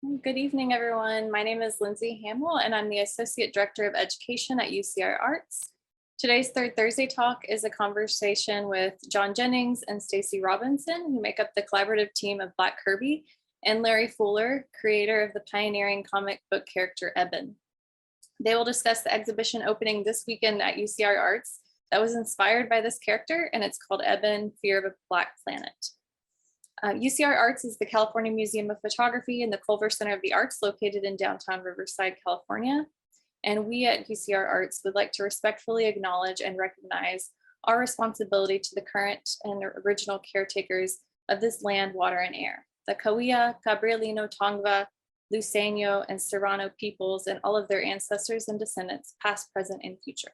Good evening, everyone. My name is Lindsay Hamill, and I'm the Associate Director of Education at UCR ARTS. Today's Third Thursday talk is a conversation with John Jennings and Stacey Robinson, who make up the collaborative team of Jack Kirby, and Larry Fuller, creator of the pioneering comic book character Ebon. They will discuss the exhibition opening this weekend at UCR ARTS that was inspired by this character, and it's called Ebon, Fear of a Black Planet. UCR ARTS is the California Museum of Photography and the Culver Center of the Arts located in downtown Riverside, California. And we at UCR ARTS would like to respectfully acknowledge and recognize our responsibility to the current and original caretakers of this land, water, and air, the Cahuilla, Cabrilino, Tongva, Luiseño, and Serrano peoples, and all of their ancestors and descendants, past, present, and future.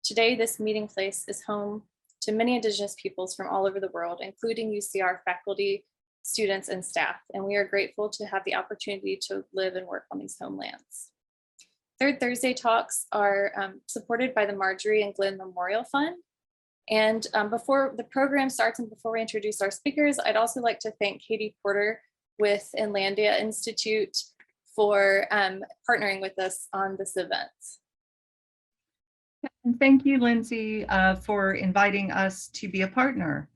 Today, this meeting place is home to many Indigenous peoples from all over the world, including UCR faculty, students, and staff. And we are grateful to have the opportunity to live and work on these homelands. Third Thursday talks are supported by the Marjorie and Glenn Memorial Fund. And before the program starts and before we introduce our speakers, I'd also like to thank Katie Porter with Inlandia Institute for partnering with us on this event. And thank you, Lindsay, for inviting us to be a partner.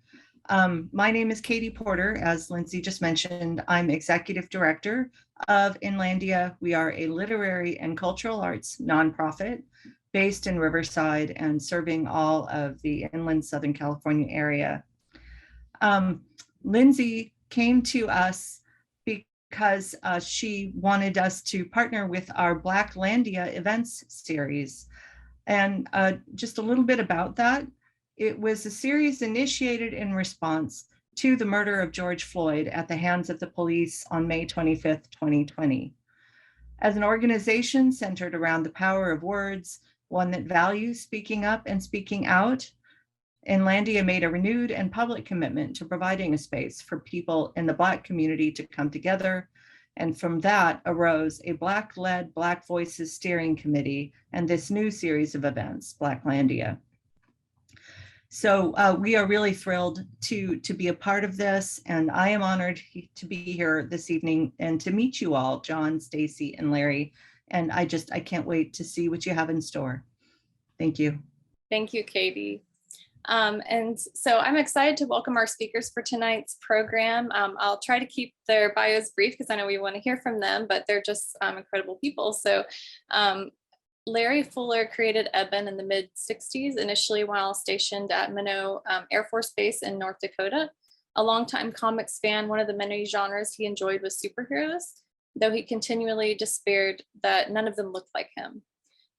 My name is Katie Porter. As Lindsay just mentioned, I'm Executive Director of Inlandia. We are a literary and cultural arts nonprofit based in Riverside and serving all of the inland Southern California area. Lindsay came to us because she wanted us to partner with our Blacklandia events series. And just a little bit about that. It was a series initiated in response to the murder of George Floyd at the hands of the police on May 25th, 2020. As an organization centered around the power of words, one that values speaking up and speaking out, Inlandia made a renewed and public commitment to providing a space for people in the Black community to come together. And from that arose a Black-led Black Voices Steering Committee and this new series of events, Blacklandia. So we are really thrilled to be a part of this, and I am honored to be here this evening and to meet you all, John, Stacy, and Larry. And I can't wait to see what you have in store. Thank you. Thank you, Katie. And so I'm excited to welcome our speakers for tonight's program. I'll try to keep their bios brief because I know we want to hear from them, but they're just incredible people. So Larry Fuller created Ebon in the mid-60s, initially while stationed at Minot Air Force Base in North Dakota. A longtime comics fan, one of the many genres he enjoyed was superheroes, though he continually despaired that none of them looked like him.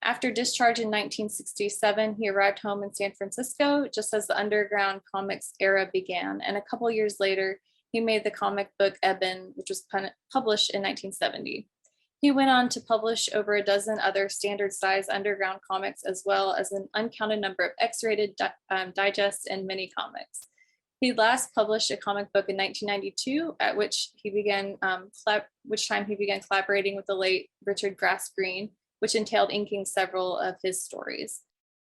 After discharge in 1967, he arrived home in San Francisco just as the underground comics era began. And a couple years later, he made the comic book Ebon, which was published in 1970. He went on to publish over a dozen other standard size underground comics, as well as an uncounted number of X-rated digests and mini comics. He last published a comic book in 1992, at which he began, time he began collaborating with the late Richard Grass Green, which entailed inking several of his stories.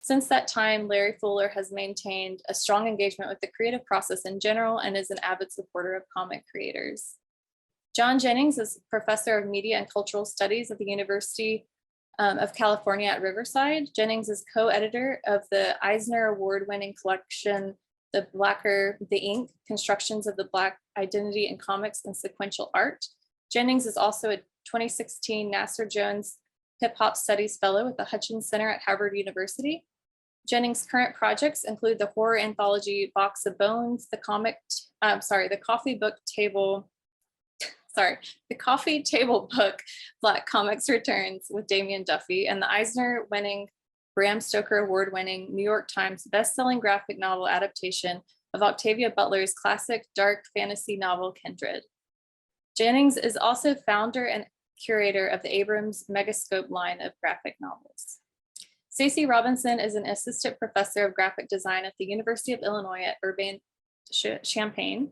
Since that time, Larry Fuller has maintained a strong engagement with the creative process in general and is an avid supporter of comic creators. John Jennings is professor of media and cultural studies at the University of California at Riverside. Jennings is co-editor of the Eisner Award-winning collection, The Blacker, the Ink, Constructions of the Black Identity in Comics and Sequential Art. Jennings is also a 2016 Nasser Jones Hip Hop Studies Fellow at the Hutchins Center at Harvard University. Jennings' current projects include the horror anthology Box of Bones, the coffee table book Black Comics Returns with Damian Duffy, and the Eisner-winning, Bram Stoker Award-winning, New York Times bestselling graphic novel adaptation of Octavia Butler's classic dark fantasy novel Kindred. Jennings is also founder and curator of the Abrams Megascope line of graphic novels. Stacy Robinson is an assistant professor of graphic design at the University of Illinois at Urbana, Champaign.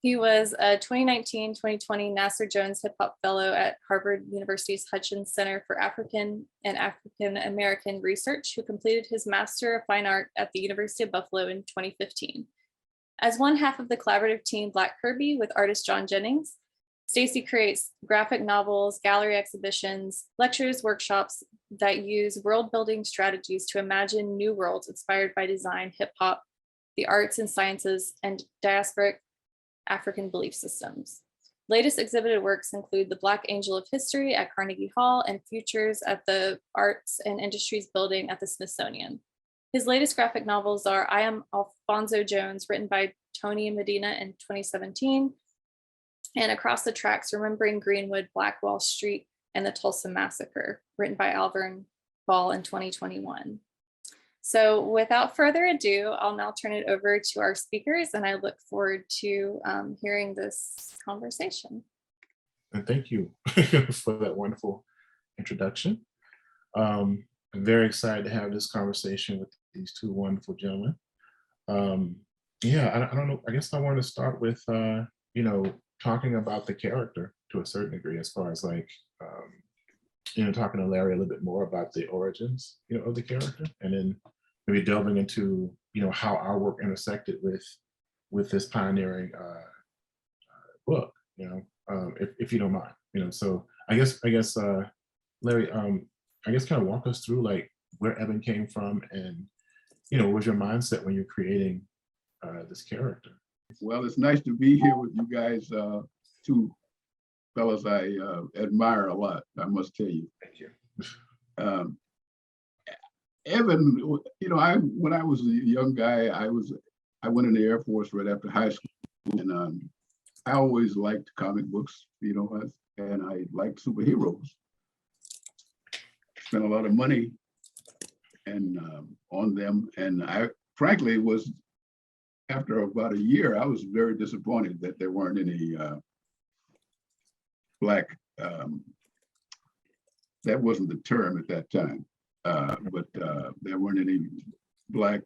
He was a 2019-2020 Nasser Jones Hip Hop Fellow at Harvard University's Hutchins Center for African and African American Research, who completed his Master of Fine Art at the University of Buffalo in 2015. As one half of the collaborative team Jack Kirby with artist John Jennings, Stacy creates graphic novels, gallery exhibitions, lectures, workshops that use world building strategies to imagine new worlds inspired by design, hip hop, the arts and sciences, and diasporic African belief systems. Latest exhibited works include The Black Angel of History at Carnegie Hall and Futures at the Arts and Industries Building at the Smithsonian. His latest graphic novels are I Am Alfonso Jones, written by Tony Medina in 2017, and Across the Tracks, Remembering Greenwood, Black Wall Street, and the Tulsa Massacre, written by Alvern Ball in 2021. So without further ado, I'll now turn it over to our speakers, and I look forward to hearing this conversation. And thank you for that wonderful introduction. I'm very excited to have this conversation with these two wonderful gentlemen. Yeah, I don't know, I guess I want to start with, you know, talking about the character to a certain degree, as far as like, you know, talking to Larry a little bit more about the origins, you know, of the character, and then maybe delving into, you know, how our work intersected with this pioneering book, you know, if you don't mind, you know. So I guess Larry, I guess kind of walk us through like where Ebon came from, and you know, what was your mindset when you're creating this character? Well, it's nice to be here with you guys, two fellas I admire a lot, I must tell you. Thank you. Ebon, you know, when I was a young guy, I went in the Air Force right after high school, and I always liked comic books, you know, and I liked superheroes. Spent a lot of money and on them, and I frankly was, after about a year, I was very disappointed that there weren't any black, that wasn't the term at that time, but there weren't any black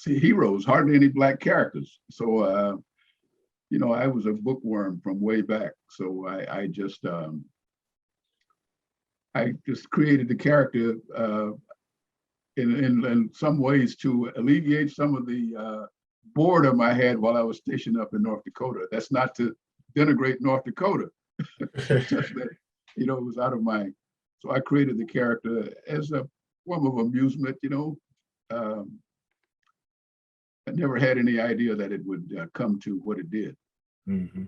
heroes, hardly any black characters. So, you know, I was a bookworm from way back. So I just created the character in some ways to alleviate some of the boredom I had while I was stationed up in North Dakota. That's not to denigrate North Dakota. It's just that, you know, it was out of my, so I created the character as a form of amusement, you know. I never had any idea that it would come to what it did. Mm-hmm.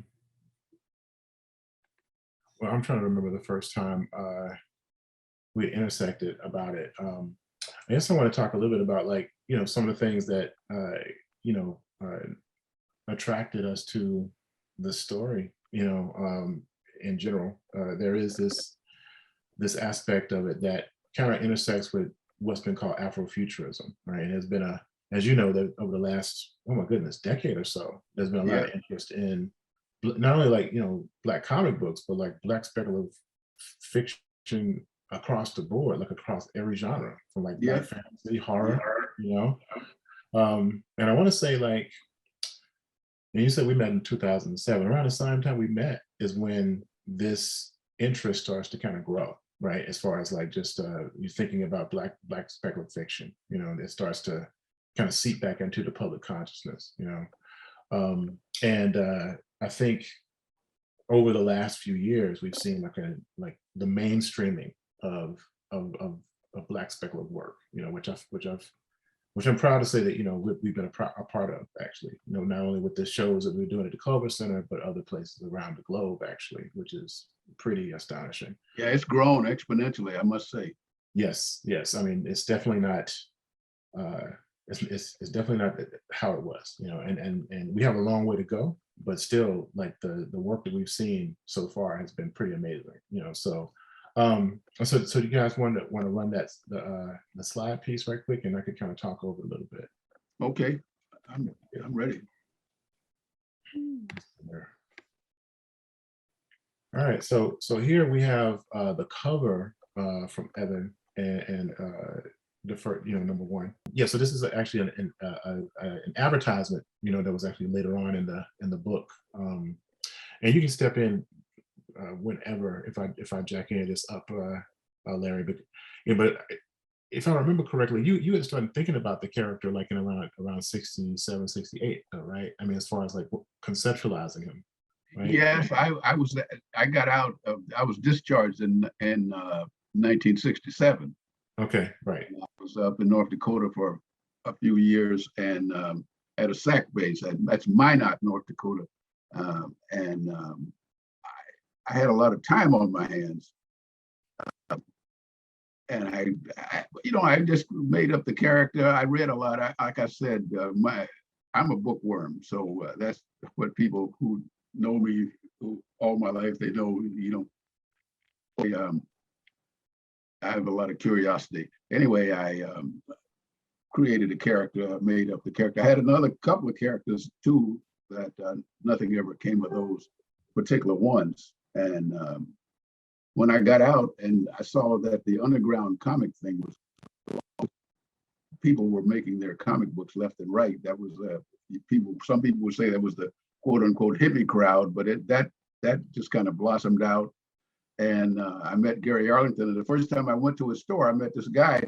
Well, I'm trying to remember the first time we intersected about it. I guess I want to talk a little bit about, like, you know, some of the things that, you know, attracted us to the story, you know, in general. There is this aspect of it that kind of intersects with what's been called Afrofuturism, right? It has been a, as you know, that over the last, oh my goodness, decade or so, there's been a lot of interest in not only, like, you know, Black comic books, but like Black speculative fiction across the board, like across every genre, from like Black fantasy, horror, you know. And I want to say, like, and you said we met in 2007. Around the same time we met is when this interest starts to kind of grow, right? As far as like just you're thinking about Black speculative fiction, you know, it starts to kind of seep back into the public consciousness, you know. And I think over the last few years, we've seen like the mainstreaming of Black speculative work, you know, which I'm proud to say that, you know, we've been a part of, actually, you know, not only with the shows that we're doing at the Culver Center, but other places around the globe, actually, which is pretty astonishing. Yeah, it's grown exponentially, I must say. Yes, yes. I mean, it's definitely not, it's definitely not how it was, you know, and we have a long way to go, but still, like the work that we've seen so far has been pretty amazing, you know. So so you guys want to run that the slide piece right quick, and I could kind of talk over a little bit. Okay, I'm ready. All right, so here we have the cover from Ebon and the first, you know, number one. Yeah, so this is actually an advertisement, you know, that was actually later on in the book, and you can step in whenever if I jack any of this up, Larry. But yeah, but if I remember correctly, you had started thinking about the character like in around 67, 68, right? I mean, as far as like conceptualizing him. right? Yes, I got out of, I was discharged in 1967. Okay, right. I was up in North Dakota for a few years and at a SAC base. That's Minot, North Dakota. And I had a lot of time on my hands. And I just made up the character. I read a lot. Like I said, I'm a bookworm. So that's what people who know me all my life, they know, I have a lot of curiosity. Anyway, I created a character, made up the character. I had another couple of characters too, that nothing ever came of those particular ones. And when I got out and I saw that the underground comic thing was, people were making their comic books left and right. That was some people would say that was the quote unquote hippie crowd, but that just kind of blossomed out. And I met Gary Arlington. And the first time I went to his store, I met this guy,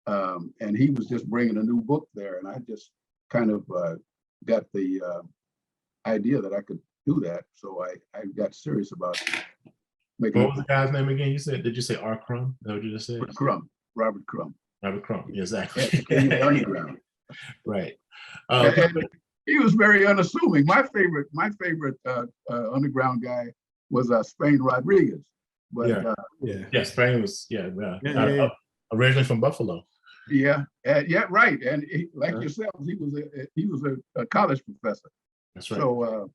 and he was just bringing a new book there. And I just kind of got the idea that I could do that. So I got serious about making. What was the guy's name again? Did you say R. Crumb? Is that what you just said? Robert Crumb. Robert Crumb, exactly. Underground. Right. And he was very unassuming. My favorite underground guy was Spain Rodriguez. But yeah, Spain was originally from Buffalo. Yeah, right. And like yourself, he was a college professor. That's right. So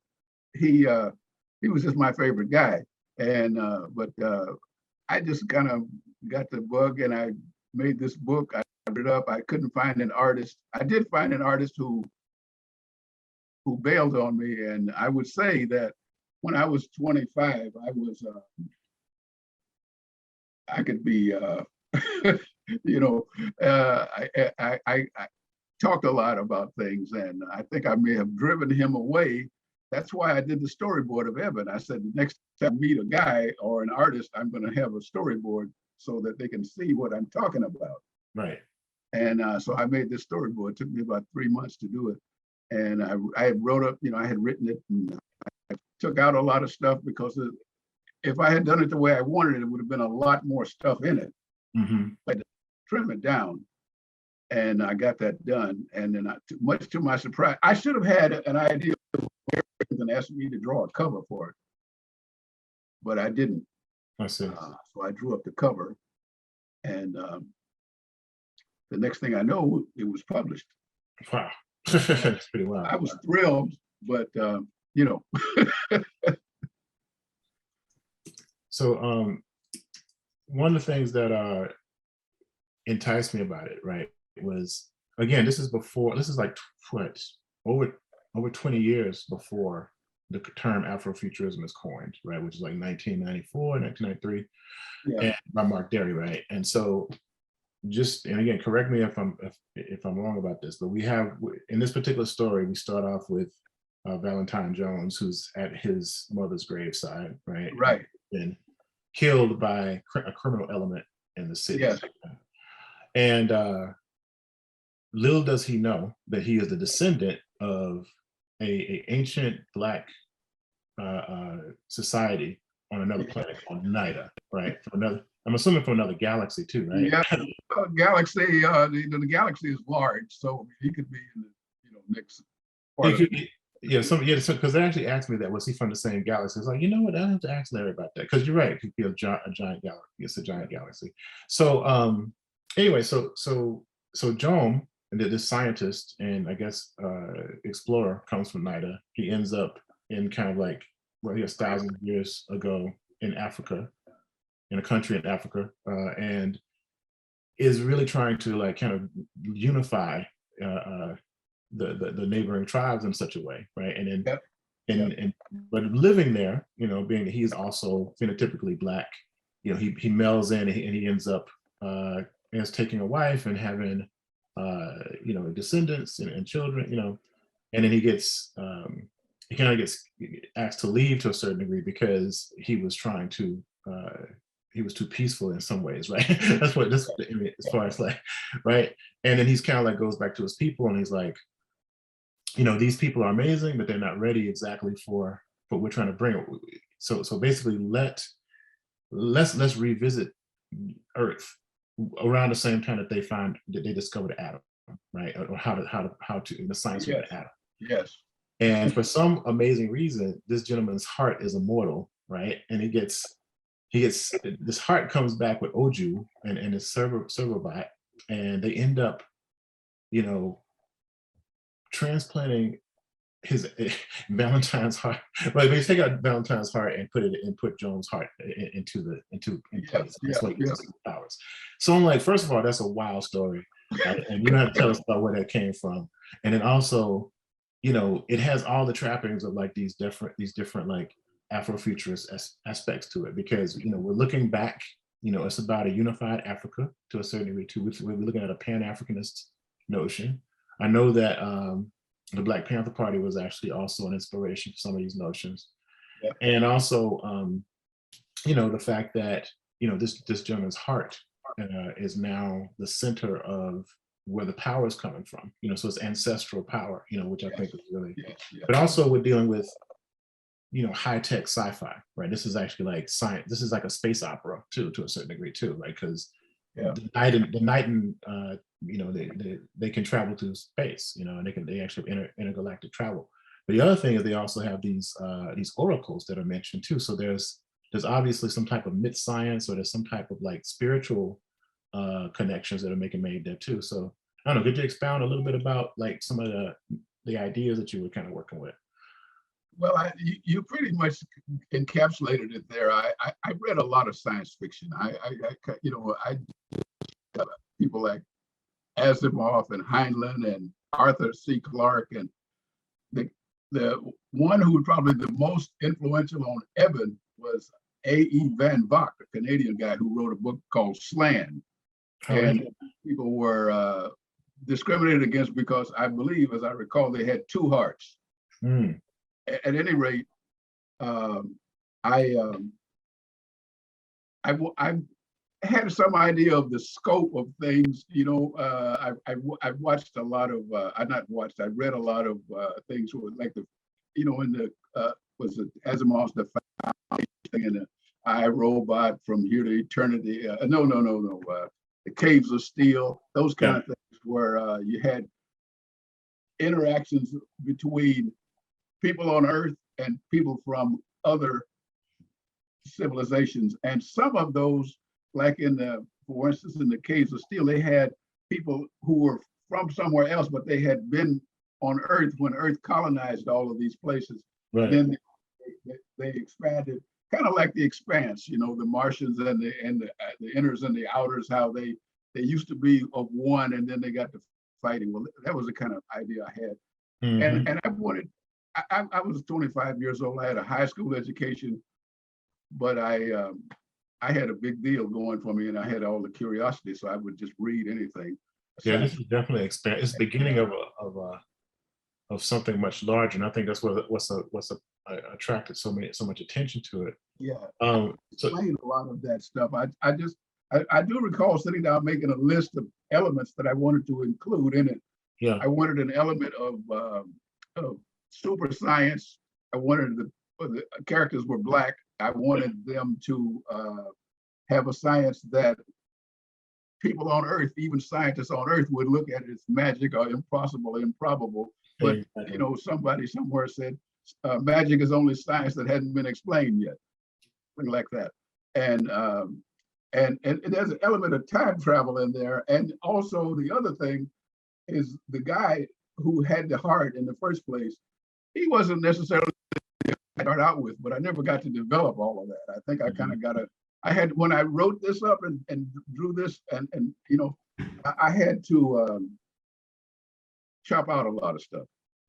he was just my favorite guy. And but I just kind of got the bug, and I made this book. I put it up. I couldn't find an artist. I did find an artist who bailed on me, and I would say that when I was 25, I could be, I talked a lot about things, and I think I may have driven him away. That's why I did the storyboard of Ebon. I said, the next time I meet a guy or an artist, I'm going to have a storyboard so that they can see what I'm talking about. Right. And so I made this storyboard. It took me about 3 months to do it. And I wrote up, I had written it, and I took out a lot of stuff because if I had done it the way I wanted it, it would have been a lot more stuff in it. Mm-hmm. I had to trim it down, and I got that done. And then, much to my surprise, I should have had an idea and asked me to draw a cover for it, but I didn't. I see. So I drew up the cover, and the next thing I know, it was published. Wow, that's pretty wild. I was thrilled, but So one of the things that enticed me about it, right, was, again, this is like what, over 20 years before the term Afrofuturism is coined, right, which is like 1994, 1993, and by Mark Derry, right? And so and again, correct me if I'm wrong about this, but we have, in this particular story, we start off with Valentine Jones, who's at his mother's graveside, right? Right. And killed by a criminal element in the city. Yes. And little does he know that he is the descendant of a ancient Black society on another planet, on Nida, right? I'm assuming from another galaxy too, right? Yeah, galaxy. The galaxy is large, so he could be in the next part. Because they actually asked me that, was he from the same galaxy? It's like, you know what, I don't have to ask Larry about that, because you're right, it could be a giant galaxy. It's a giant galaxy. So anyway, so Joan, this scientist and I guess explorer, comes from Nida. He ends up in kind of like, well, he was thousands of years ago in Africa, in a country in Africa, and is really trying to like kind of unify the neighboring tribes in such a way, right? And then, but living there, being that he's also phenotypically Black, he melds in, and he ends up as taking a wife and having descendants and children, and then he gets he kind of gets asked to leave to a certain degree because he was trying to he was too peaceful in some ways, right? that's what as far as like, right? And then he's kind of like goes back to his people, and he's like, these people are amazing, but they're not ready exactly for what we're trying to bring. So basically, let's revisit Earth around the same time that they discovered atom, right? Or how to in the science of Yes. the atom. Yes. And for some amazing reason, this gentleman's heart is immortal, right? And he gets this heart comes back with Oju and his server bot, and they end up, transplanting his Valentine's heart. Right, they take out Valentine's heart and put Joan's heart into place. That's what gives us the powers. So I'm like, first of all, that's a wild story, right? And you don't have to tell us about where that came from. And then also, it has all the trappings of like these different like Afrofuturist aspects to it, because we're looking back. It's about a unified Africa to a certain degree too. We're looking at a Pan-Africanist notion. I know that the Black Panther Party was actually also an inspiration for some of these notions. Yep. And also, the fact that, this gentleman's heart is now the center of where the power is coming from, so it's ancestral power, which I think is really, but also we're dealing with, high-tech sci-fi, right? This is actually like science. This is like a space opera too, to a certain degree too, right? Because the night and they can travel to space, and they actually have intergalactic travel. But the other thing is they also have these oracles that are mentioned too. So there's obviously some type of myth science, or there's some type of like spiritual connections that are made there too. So I don't know, could you expound a little bit about like some of the ideas that you were kind of working with? Well, you pretty much encapsulated it there. I read a lot of science fiction. People like Asimov and Heinlein and Arthur C. Clarke, and the one who was probably the most influential on Ebon was A.E. Van Vogt, a Canadian guy who wrote a book called Slan. And people were discriminated against because I believe, as I recall, they had two hearts. At any rate, I had some idea of the scope of things. I watched a lot of, I read a lot of things like in the, was it Asimov's The Foundation and the I, Robot, From Here to Eternity. The Caves of Steel, those kind of things where you had interactions between people on Earth and people from other civilizations. And some of those, like for instance, in the Caves of Steel, they had people who were from somewhere else, but they had been on Earth when Earth colonized all of these places. Right. Then they expanded, kind of like the Expanse, the Martians and the inners and the outers, how they used to be of one, and then they got to fighting. Well, that was the kind of idea I had. Mm-hmm. And I wanted, I was 25 years old. I had a high school education, but I had a big deal going for me, and I had all the curiosity, so I would just read anything. Yeah, this is definitely expand. It's the beginning of something much larger, and I think that's what's attracted so much attention to it. Yeah, explain a lot of that stuff. I do recall sitting down making a list of elements that I wanted to include in it. Yeah, I wanted an element of super science. I wanted the characters were Black. I wanted them to have a science that people on Earth, even scientists on Earth, would look at it as magic or impossible, improbable. But somebody somewhere said magic is only science that hadn't been explained yet, something like that. And there's an element of time travel in there. And also the other thing is the guy who had the heart in the first place, he wasn't necessarily I start out with, but I never got to develop all of that. I think I kind of when I wrote this up and drew this, and I had to chop out a lot of stuff.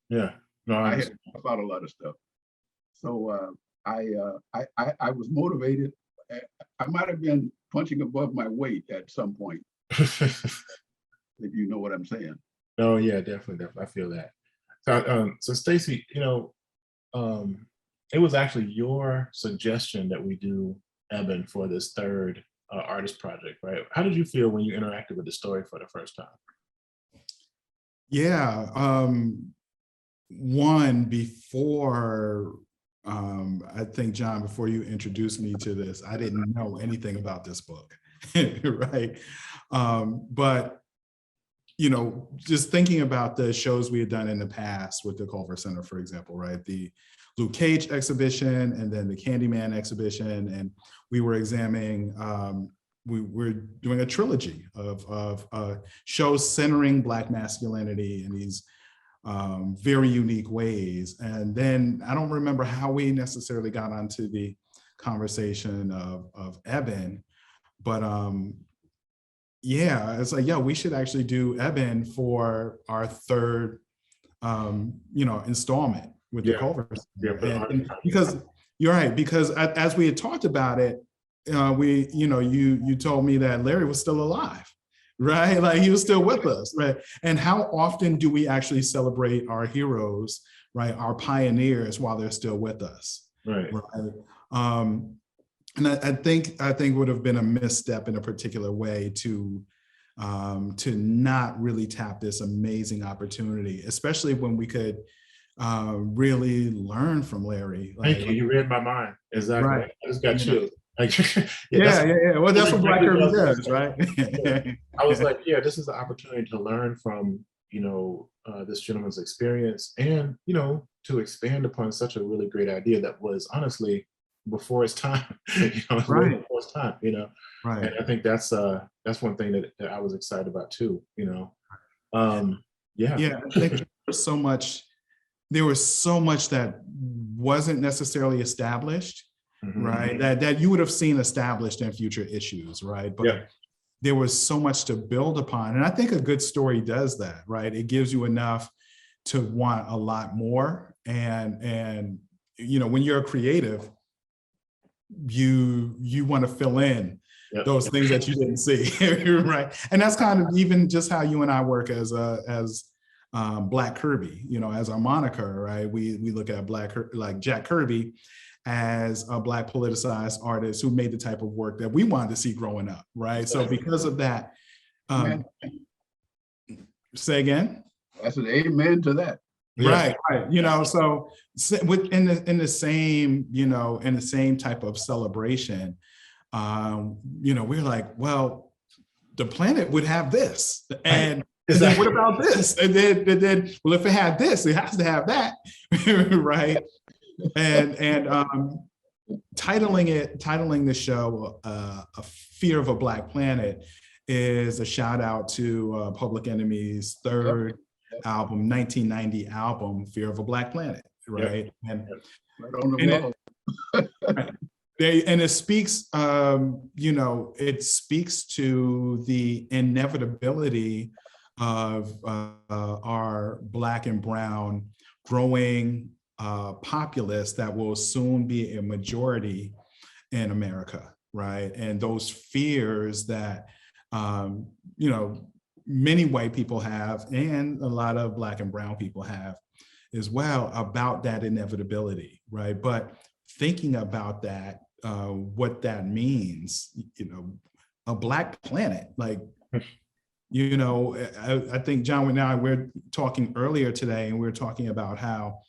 Yeah, no, I had to chop out a lot of stuff. So I was motivated. I might have been punching above my weight at some point, if you know what I'm saying. Oh yeah, definitely. I feel that. So Stacy, it was actually your suggestion that we do Ebon for this third artist project, right? How did you feel when you interacted with the story for the first time? Yeah, one, before, I think, John, before you introduced me to this, I didn't know anything about this book, right? But, you know, just thinking about the shows we had done in the past with the Culver Center, for example, right? The Luke Cage exhibition and then the Candyman exhibition. And we were examining, we're doing a trilogy of shows centering Black masculinity in these very unique ways. And then I don't remember how we necessarily got onto the conversation of Ebon, but yeah, it's like, yeah, we should actually do Ebon for our third, you know, installment with the Culver. And because you're right, because as we had talked about it, we, you know, you told me that Larry was still alive, right? Like he was still with us, right? And how often do we actually celebrate our heroes, right? Our pioneers while they're still with us, right? And I think it would have been a misstep in a particular way to not really tap this amazing opportunity, especially when we could really learn from Larry. Thank you. You read my mind. Exactly. Right. I just got chills. Like, yeah. Well, that's what Black Kirby does, right? I was like, yeah, this is the opportunity to learn from, you know, this gentleman's experience, and, you know, to expand upon such a really great idea that was honestly before its time, you know, right. before its time, you know. Right. And I think that's one thing that I was excited about too, you know. Yeah. I think there was so much that wasn't necessarily established, right? That you would have seen established in future issues, right? But there was so much to build upon. And I think a good story does that, right? It gives you enough to want a lot more. And you know, when you're a creative, you want to fill in those things that you didn't see, right? And that's kind of even just how you and I work as Black Kirby, you know, as our moniker, right? We look at like Jack Kirby as a Black politicized artist who made the type of work that we wanted to see growing up, right? So because of that, say again? I said amen to that. Right. You know, so in the same, you know, in the same type of celebration, you know, we're like, well, the planet would have this, and then what about this? And then, well, if it had this, it has to have that, right? And titling the show "A Fear of a Black Planet" is a shout out to Public Enemy's third album, 1990 album, "Fear of a Black Planet," right? And right on the wall. And it speaks, you know, it speaks to the inevitability of our Black and brown growing populace that will soon be a majority in America, right? And those fears that, you know, many white people have, and a lot of Black and brown people have as well, about that inevitability, right? But thinking about that, what that means, you know, a Black planet, like, you know, I think John and I, we're talking earlier today, and we're talking about how,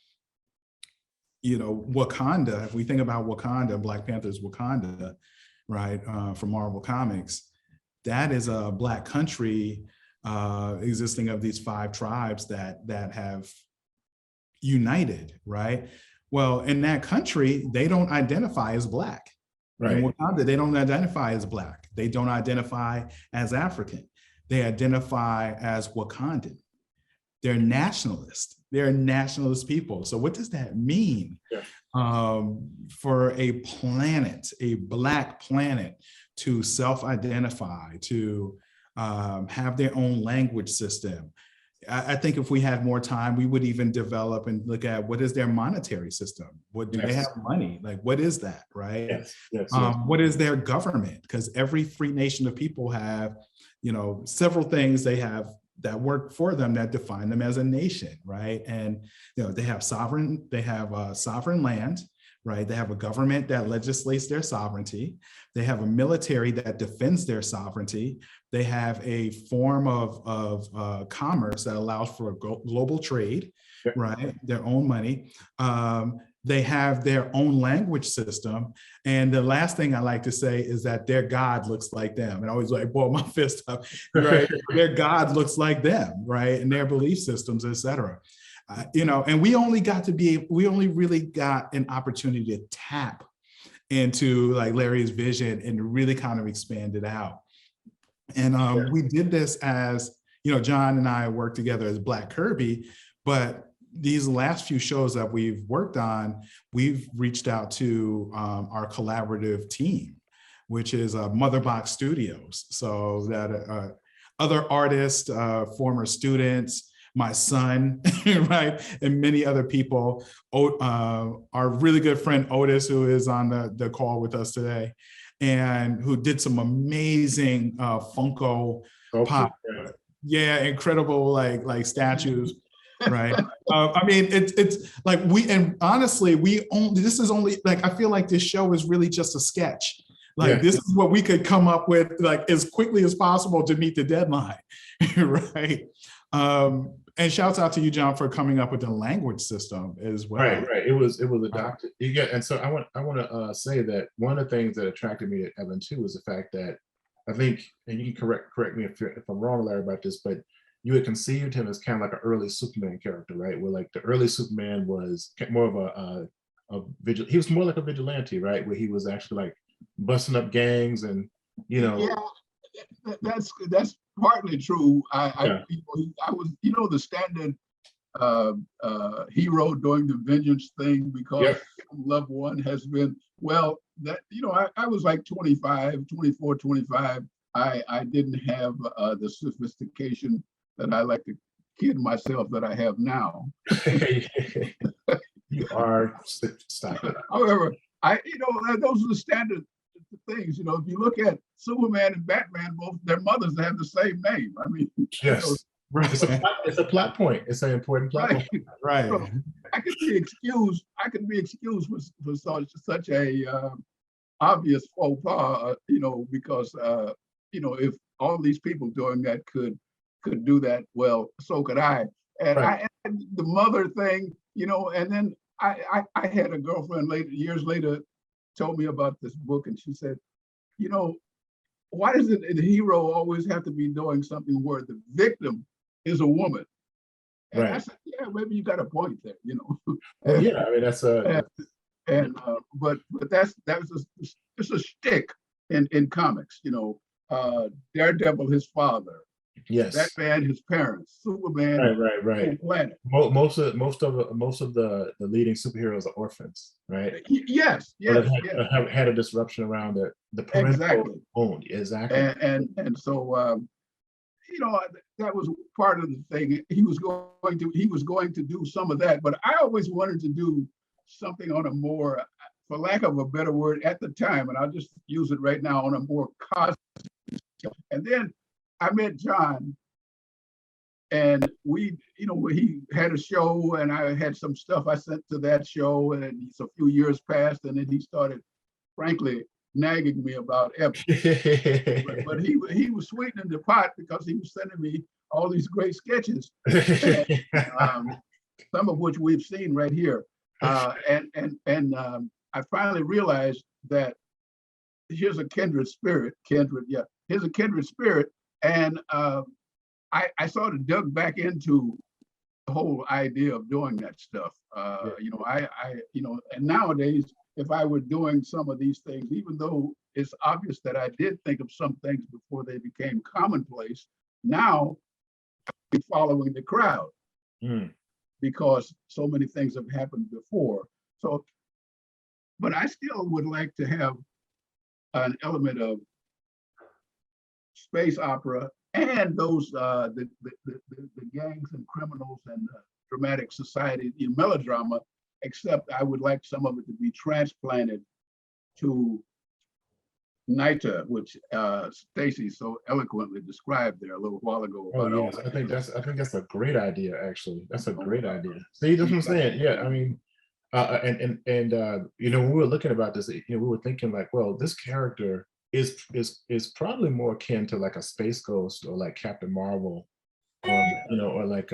you know, Wakanda, if we think about Wakanda, Black Panther's Wakanda, right, from Marvel Comics, that is a Black country existing of these 5 tribes that have united, right? Well, in that country, they don't identify as Black. Right. In Wakanda, they don't identify as Black. They don't identify as African. They identify as Wakandan. They're nationalist. They're nationalist people. So what does that mean for a planet, a Black planet, to self-identify, to have their own language system? I think if we had more time, we would even develop and look at what is their monetary system? What do they have money? Like, what is that, right? What is their government? Because every free nation of people have, you know, several things they have that work for them that define them as a nation, right? And, you know, they have sovereign land, right? They have a government that legislates their sovereignty. They have a military that defends their sovereignty. They have a form of commerce that allows for a global trade, right? Their own money. They have their own language system. And the last thing I like to say is that their God looks like them. And I always like, boy, my fist up, right? Their God looks like them, right? And their belief systems, et cetera. You know, and we only really got an opportunity to tap into like Larry's vision and really kind of expand it out. And we did this as, you know, John and I worked together as Black Kirby, but these last few shows that we've worked on, we've reached out to our collaborative team, which is Motherbox Studios. So that other artists, former students, my son, right, and many other people. Our really good friend Otis, who is on the call with us today, and who did some amazing Funko Pop, yeah, incredible like statues, right? I mean, it's like and honestly, this is only like, I feel like this show is really just a sketch. Like this is what we could come up with like as quickly as possible to meet the deadline, right? And shouts out to you, John, for coming up with the language system as well. Right. It was adopted. Yeah, and so I want to say that one of the things that attracted me to Ebon too was the fact that I think, and you can correct me if I'm wrong, Larry, about this, but you had conceived him as kind of like an early Superman character, right? Where like the early Superman was more of he was more like a vigilante, right? Where he was actually like busting up gangs and, you know. Yeah, that's partly true. I was, you know, the standard hero doing the vengeance thing because loved one has been, well, that, you know, I was like 24, 25. I didn't have the sophistication that I like to kid myself that I have now. You are, stop it. However, you know, those are the standard things. You know, if you look at Superman and Batman, both their mothers have the same name. I mean, yes, you know, right. It's a plot point. It's an important plot point. Right. So I could be excused. For such a obvious faux pas. You know, because you know, if all these people doing that could do that, well, so could I. And and the mother thing, you know, and then I had a girlfriend years later told me about this book, and she said, you know, why does the hero always have to be doing something where the victim is a woman? And I said, yeah, maybe you got a point there, you know. Well, yeah, I mean that's but that's just a shtick in comics, you know. Daredevil, his father. Yes. Batman, his parents. Superman, right. Planet. Most of the leading superheroes are orphans, right? Yes. Had a disruption around the parental owned, exactly. And so you know, that was part of the thing. He was going to do some of that, but I always wanted to do something on a more, for lack of a better word at the time, and I'll just use it right now, on a more cosmic. And then I met John, and we, you know, he had a show, and I had some stuff I sent to that show, and a few years passed, and then he started, frankly, nagging me about Ebon. but he was sweetening the pot because he was sending me all these great sketches, and, some of which we've seen right here. And I finally realized that here's a kindred spirit. Here's a kindred spirit. And I sort of dug back into the whole idea of doing that stuff. You know, you know, and nowadays, if I were doing some of these things, even though it's obvious that I did think of some things before they became commonplace, now I'm following the crowd because so many things have happened before. So, but I still would like to have an element of space opera and those the gangs and criminals and dramatic society, you know, melodrama, except I would like some of it to be transplanted to NITA, which Stacy so eloquently described there a little while ago. Oh yes, I think that's a great idea. Actually, that's a great idea. See, that's what I'm saying. Yeah, I mean, and you know, when we were looking about this, you know, we were thinking like, well, this character is probably more akin to like a Space Ghost or like Captain Marvel, or you know, or like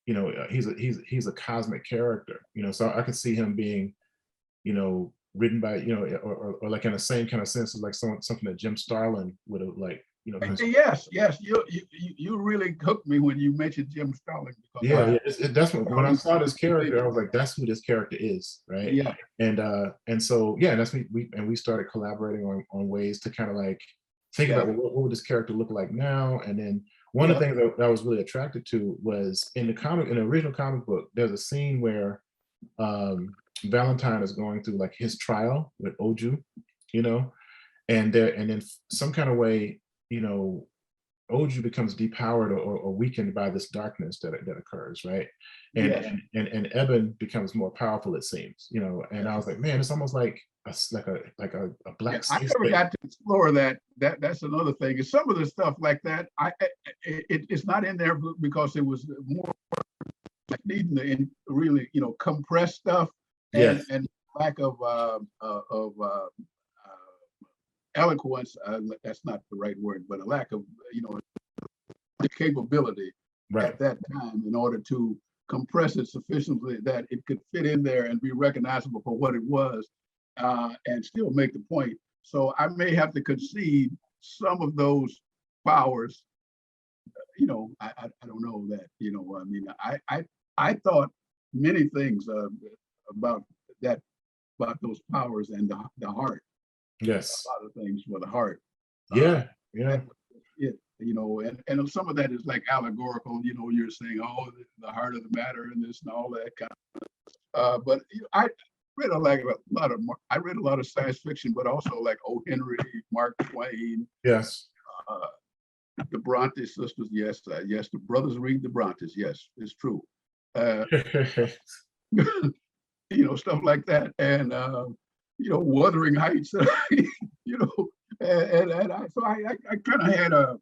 you know, he's a cosmic character, you know, so I could see him being, you know, written by, you know, or like in the same kind of sense as like something that Jim Starlin would have, like, you know. Yes, you really hooked me when you mentioned Jim Starlin. Yeah, that's when I saw this character, I was like, that's who this character is, right? Yeah. And so yeah, that's we started collaborating on ways to kind of like think about, well, what would this character look like now? And then one of the things that I was really attracted to was in the original comic book, there's a scene where Valentine is going through like his trial with Oju, you know, and then some kind of way, you know, Oju becomes depowered or weakened by this darkness that occurs, right? And Ebon becomes more powerful, it seems, you know. And I was like, man, it's almost like a black. I never got to explore that. That's another thing. And some of the stuff like that, it's not in there because it was more like needing to really, you know, compress stuff and lack of eloquence. That's not the right word, but a lack of, you know, capability at that time in order to compress it sufficiently that it could fit in there and be recognizable for what it was, and still make the point. So I may have to concede some of those powers. You know, I don't know that, you know, I mean, I thought many things about those powers and the heart. Yes. A lot of things for the heart. Yeah. It, you know, and some of that is like allegorical, you know, you're saying, oh, the heart of the matter and this and all that kind of, but you know, I read a lot of science fiction, but also like O. Henry, Mark Twain. Yes. The Bronte sisters, yes, the brothers read the Brontes, yes, it's true. You know, stuff like that, and you know, Wuthering Heights, you know, and I kind of had a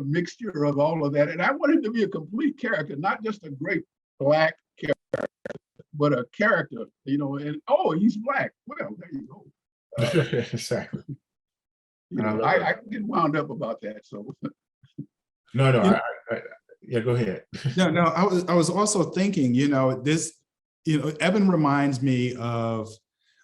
mixture of all of that, and I wanted to be a complete character, not just a great black character, but a character, you know, and oh, he's black. Well, there you go. Exactly. You know, I get wound up about that. So no, yeah, go ahead. No, I was also thinking, you know, this, you know, Ebon reminds me of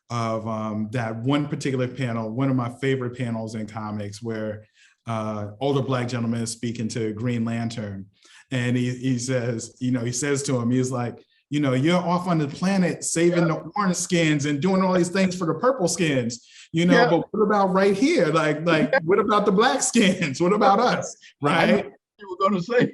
that one particular panel, one of my favorite panels in comics, where older black gentleman is speaking to Green Lantern, and he says, you know, he says to him, he's like, you know, you're off on the planet saving the orange skins and doing all these things for the purple skins, you know, but what about right here? Like what about the black skins? What about us? Right? You were going to say.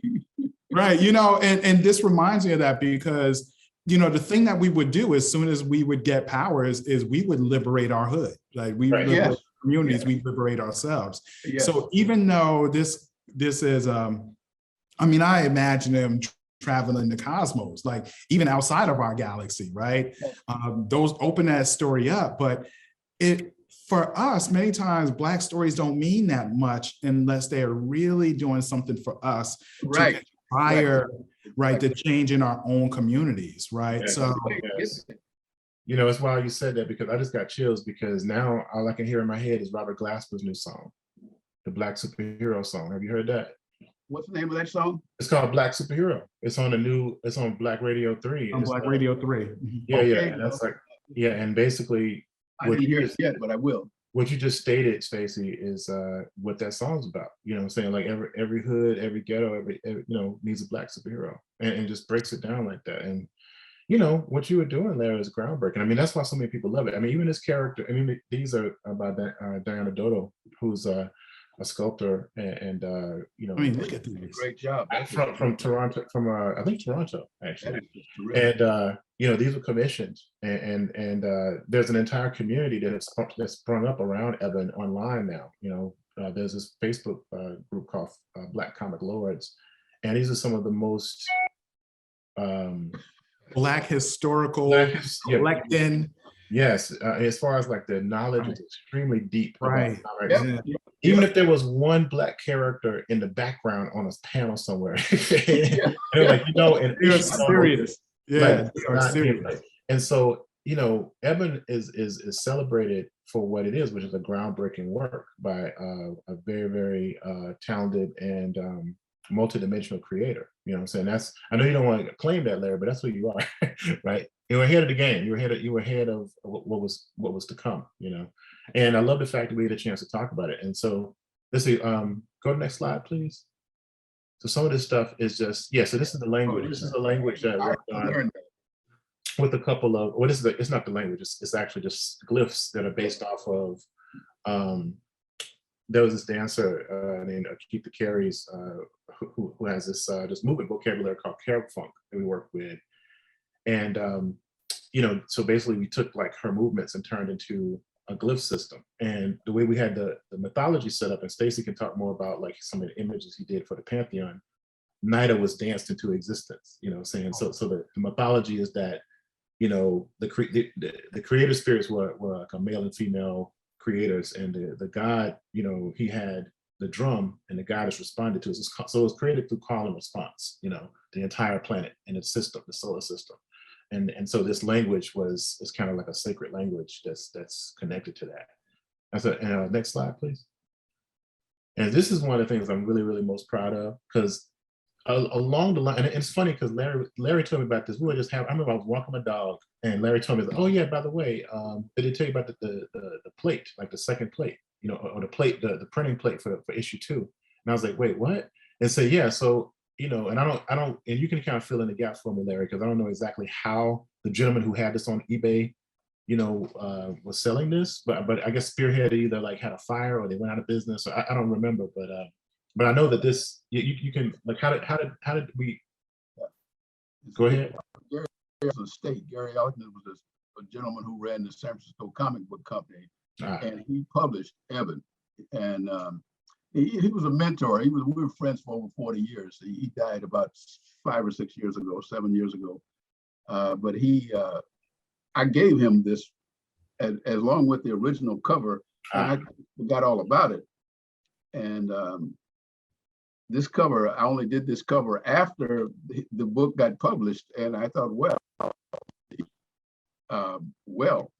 Right. You know, and this reminds me of that because, you know, the thing that we would do as soon as we would get powers is we would liberate our hood. Like we would liberate communities, we liberate ourselves. So even though this is, I mean, I imagine them traveling the cosmos, like even outside of our galaxy, right? Those open that story up, but for us, many times Black stories don't mean that much unless they are really doing something for us to inspire, the change in our own communities, right? Yes. So, you know, it's wild you said that because I just got chills because now all I can hear in my head is Robert Glasper's new song, the Black Superhero song. Have you heard that? What's the name of that song? It's called Black Superhero. It's on Black Radio 3. On Black Radio 3. Yeah, and that's like, and basically I didn't hear it yet, but I will. What you just stated, Stacy, is what that song's about. You know what I'm saying? Like every hood, every ghetto, every you know, needs a Black superhero, and just breaks it down like that. And you know, what you were doing there is groundbreaking. I mean, that's why so many people love it. I mean, even this character, I mean, these are by Diana Dodo, who's a sculptor and you know, I mean, look at this. Great job. From Toronto, from I think Toronto actually. And you know, these were commissioned, and there's an entire community that's sprung up around Ebon online now. You know, there's this Facebook group called Black Comic Lords, and these are some of the most Black historical collecting. Yes, as far as like the knowledge is extremely deep. Right. Even if there was one Black character in the background on a panel somewhere, like, you know, and they're serious. Yeah, like, serious. And so, you know, Ebon is celebrated for what it is, which is a groundbreaking work by a very, very talented and multidimensional creator. You know what I'm saying? That's, I know you don't want to claim that, Larry, but that's who you are, right? You were ahead of the game. You were ahead of what was to come, you know? And I love the fact that we had a chance to talk about it. And so let's see, go to the next slide, please. So some of this stuff is just, yeah, so this is the language. This is the language that I worked on with a couple of, well, this is it's not the language, it's actually just glyphs that are based off of, there was this dancer named Keith Carey's, who has this movement vocabulary called Carib Funk that we work with. And, you know, so basically we took like her movements and turned into a glyph system. And the way we had the mythology set up, and Stacy can talk more about like some of the images he did for the Pantheon, NIDA was danced into existence, you know what I'm saying? So the mythology is that, you know, the creator spirits were like a male and female creators, and the god, you know, he had the drum, and the goddess responded to it. So it was created through call and response, you know, the entire planet and its system, the solar system. And so this language is kind of like a sacred language that's connected to that. And so, next slide, please. And this is one of the things I'm really, really most proud of, because along the line, and it's funny because Larry told me about this. We were just having, I remember I was walking my dog, and Larry told me, oh yeah, by the way, did they tell you about the plate, like the second plate, you know, or the plate, the printing plate for issue 2? And I was like, wait, what? And so yeah, so, you know, and I don't, and you can kind of fill in the gaps for me, Larry, because I don't know exactly how the gentleman who had this on eBay, you know, was selling this, but I guess Spearhead either like had a fire or they went out of business. Or I don't remember, but I know that this, you can, like, how did we, go ahead. Gary was a state. Gary Altman was a gentleman who ran the San Francisco comic book company, and he published Ebon. And he was a mentor. We were friends for over 40 years. He died about 5 or 6 years ago, 7 years ago. But I gave him this as along with the original cover, and I forgot all about it. And this cover, I only did this cover after the book got published, and I thought, well,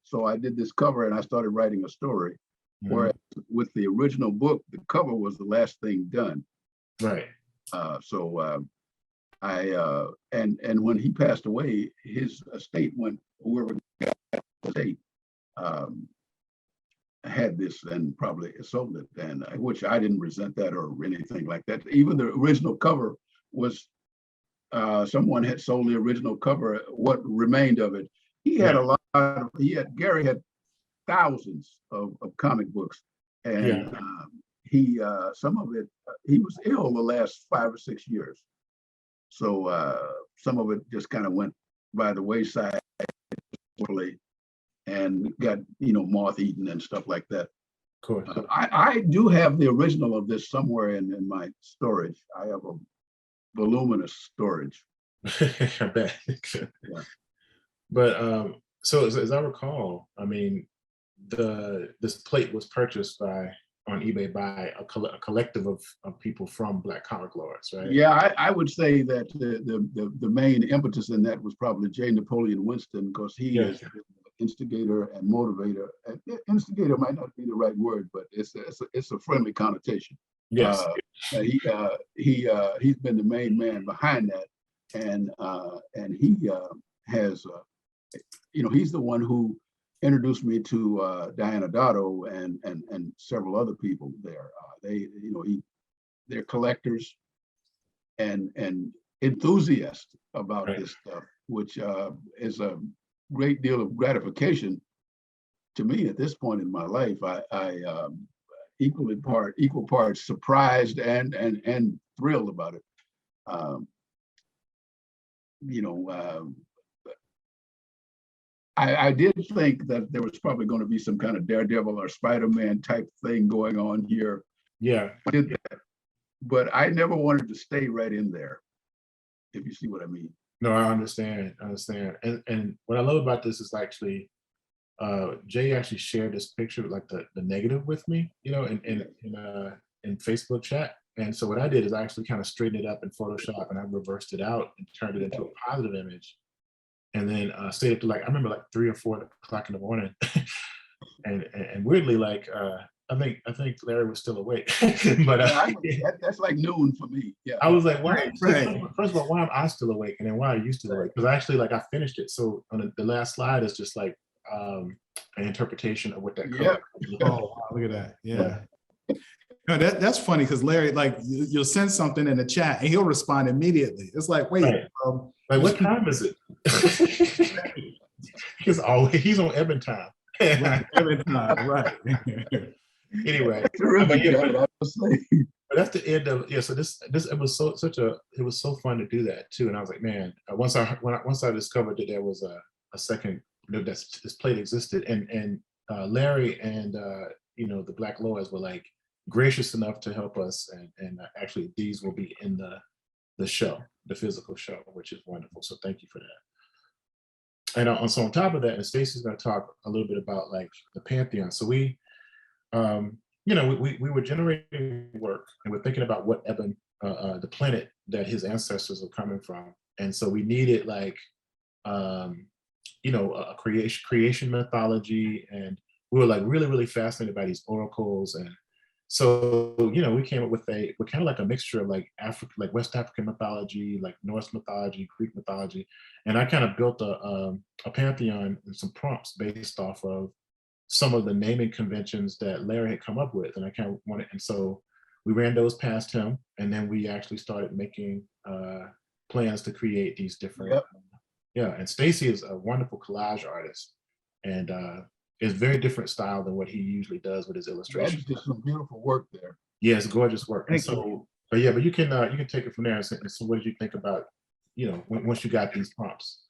so I did this cover and I started writing a story. Mm-hmm. Whereas with the original book, the cover was the last thing done. Right. And when he passed away, his estate went, whoever got the estate, had this and probably sold it, and which I didn't resent that or anything like that. Even the original cover was, someone had sold the original cover, what remained of it. He had a lot of, Gary had thousands of comic books, and he, some of it, he was ill the last 5 or 6 years. So some of it just kind of went by the wayside and got, you know, moth-eaten and stuff like that. Cool. I do have the original of this somewhere in my storage. I have a voluminous storage. I bet. Yeah. But so as I recall, I mean, this plate was purchased on eBay by a collective of people from Black comic lords, right? Yeah, I would say that the main impetus in that was probably J. Napoleon Winston, because he is the instigator and motivator. Instigator might not be the right word, but it's a friendly connotation. Yes. He's been the main man behind that, and he has, you know, he's the one who introduced me to Diana Dotto and several other people there. They, you know, they're collectors and enthusiasts about this stuff, which is a great deal of gratification to me at this point in my life. I equal parts surprised and thrilled about it. You know, I did think that there was probably going to be some kind of Daredevil or Spider-Man type thing going on here. Yeah. I did that, but I never wanted to stay right in there, if you see what I mean. No, I understand. And what I love about this is actually, Jay actually shared this picture, like the negative with me, you know, in Facebook chat. And so what I did is I actually kind of straightened it up in Photoshop, and I reversed it out and turned it into a positive image. And then stayed up to, like, I remember like 3 or 4 o'clock in the morning. and weirdly, like, I think Larry was still awake, but That's like noon for me. Yeah. I was like, why? Right. First of all, why am I still awake, and then why are you still awake? Because actually, like, I finished it. So on the last slide is just like an interpretation of what that Yeah. Oh, wow, look at that. Yeah. No, that's funny because Larry, like, you'll send something in the chat and he'll respond immediately. It's like, wait, Right. Like, what time is it? He's on Ebon time. right, every time, right. Anyway, Terrific, yeah, Jared, I must say. but that's the end of, yeah. So it was it was so fun to do that too. And I was like, man, once I discovered that there was a second, this plate existed, and Larry and the Black Lawyers were like gracious enough to help us, and actually these will be in the show, the physical show, which is wonderful. So thank you for that. And so on top of that, and Stacey's going to talk a little bit about like the Pantheon. So we were generating work, and we're thinking about what Ebon, the planet that his ancestors are coming from, and so we needed like a creation mythology, and we were like really fascinated by these oracles. And so we came up with kind of like a mixture of like West African mythology, like Norse mythology, Greek mythology, and I kind of built a pantheon and some prompts based off of some of the naming conventions that Larry had come up with, and I kind of wanted, and so we ran those past him, and then we actually started making plans to create these different. Yep. And Stacy is a wonderful collage artist, and is very different style than what he usually does with his illustrations. That's just some beautiful work there. Yeah, it's gorgeous work. And Thank so, but you can take it from there. So what did you think about, once you got these prompts?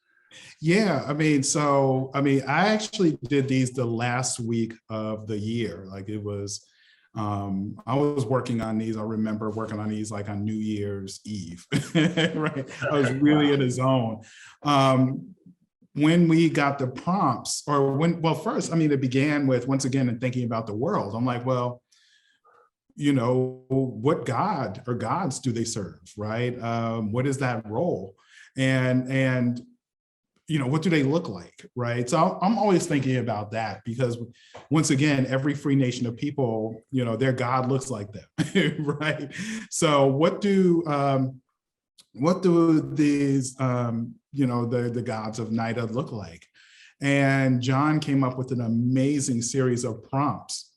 Yeah, I actually did these the last week of the year. Like it was, I was working on these. I remember working on these like on New Year's Eve, right? I was really in the zone. When we got the prompts, first, it began with, once again, in thinking about the world. I'm like, well, what God or gods do they serve, right? What is that role? And what do they look like, right? So I'm always thinking about that, because once again, every free nation of people, their God looks like them, right? So what do these, the gods of NIDA look like? And John came up with an amazing series of prompts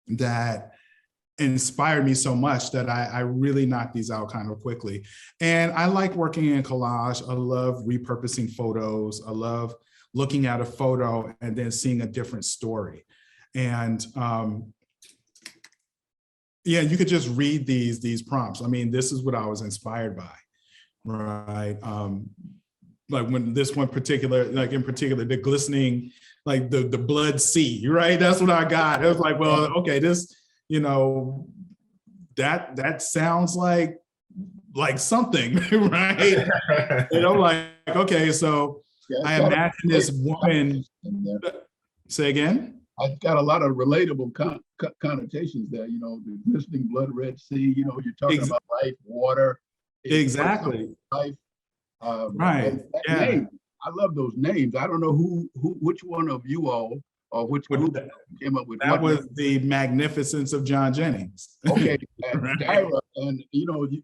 that inspired me so much that I really knocked these out kind of quickly. And I like working in collage. I love repurposing photos. I love looking at a photo and then seeing a different story. And you could just read these prompts. This is what I was inspired by, right? Like when this one particular, like in particular, the glistening, like the blood sea, right? That's what I got. It was like, well, okay, this, that sounds like something, right? Like, okay, so I imagine this woman, say again? I've got a lot of relatable connotations there, the glistening blood red sea, you're talking about life, water. Exactly. Life. Right. Yeah. Name, I love those names. I don't know which one of you all or which group came up with that. Was the magnificence of John Jennings. Okay, and Dyra, and you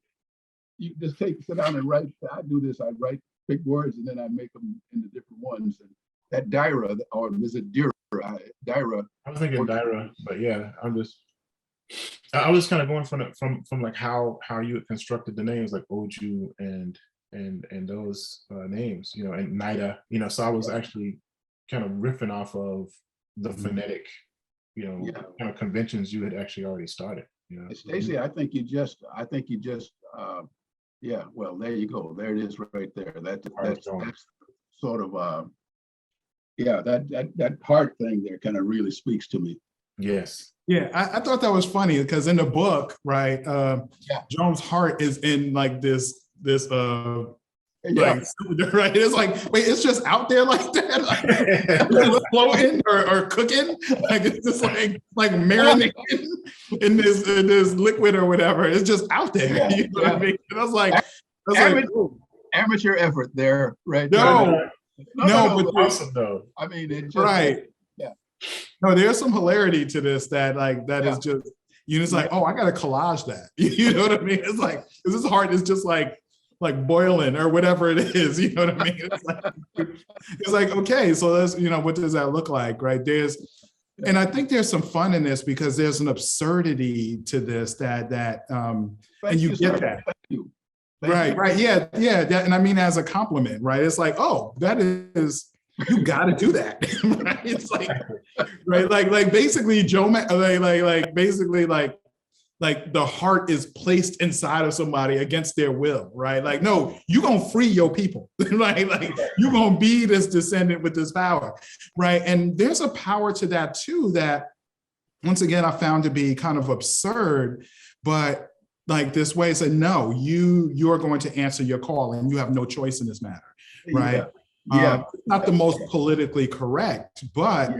just sit down and write. I do this. I write big words and then I make them into different ones. And that Dyra, or is it Dyra? Dyra. I was thinking Dyra, but yeah, I was kind of going from like how you had constructed the names, like Oju and those names, and NIDA, so I was actually kind of riffing off of the phonetic, kind of conventions you had actually already started. Stacey, I think you just, well, there you go. There it is right there. That's sort of, that heart thing there kind of really speaks to me. Yes. Yeah, I thought that was funny because in the book, right, Joan's heart is in like this like, right? It's like, wait, it's just out there like that, like, floating or cooking, like it's just like marinating in this liquid or whatever. It's just out there. Yeah, you know what I mean? And I was like, amateur effort there, right? No, but awesome though. I mean, it just, right. No, there's some hilarity to this that is just, it's like, oh, I gotta collage that. You know what I mean? It's like, this is hard. It's just like boiling or whatever it is. You know what I mean? It's like, okay, so that's, what does that look like, right? And I think there's some fun in this because there's an absurdity to this that and you get that. Right. Yeah. That, and I mean, as a compliment, right? It's like, oh, that is, you got to do that. Right? It's like, right. Like basically basically the heart is placed inside of somebody against their will, right? Like, no, you're going to free your people, right? Like you're going to be this descendant with this power, right? And there's a power to that too, that once again, I found to be kind of absurd, but like this way, say, no, you're going to answer your call and you have no choice in this matter, right? Not the most politically correct, but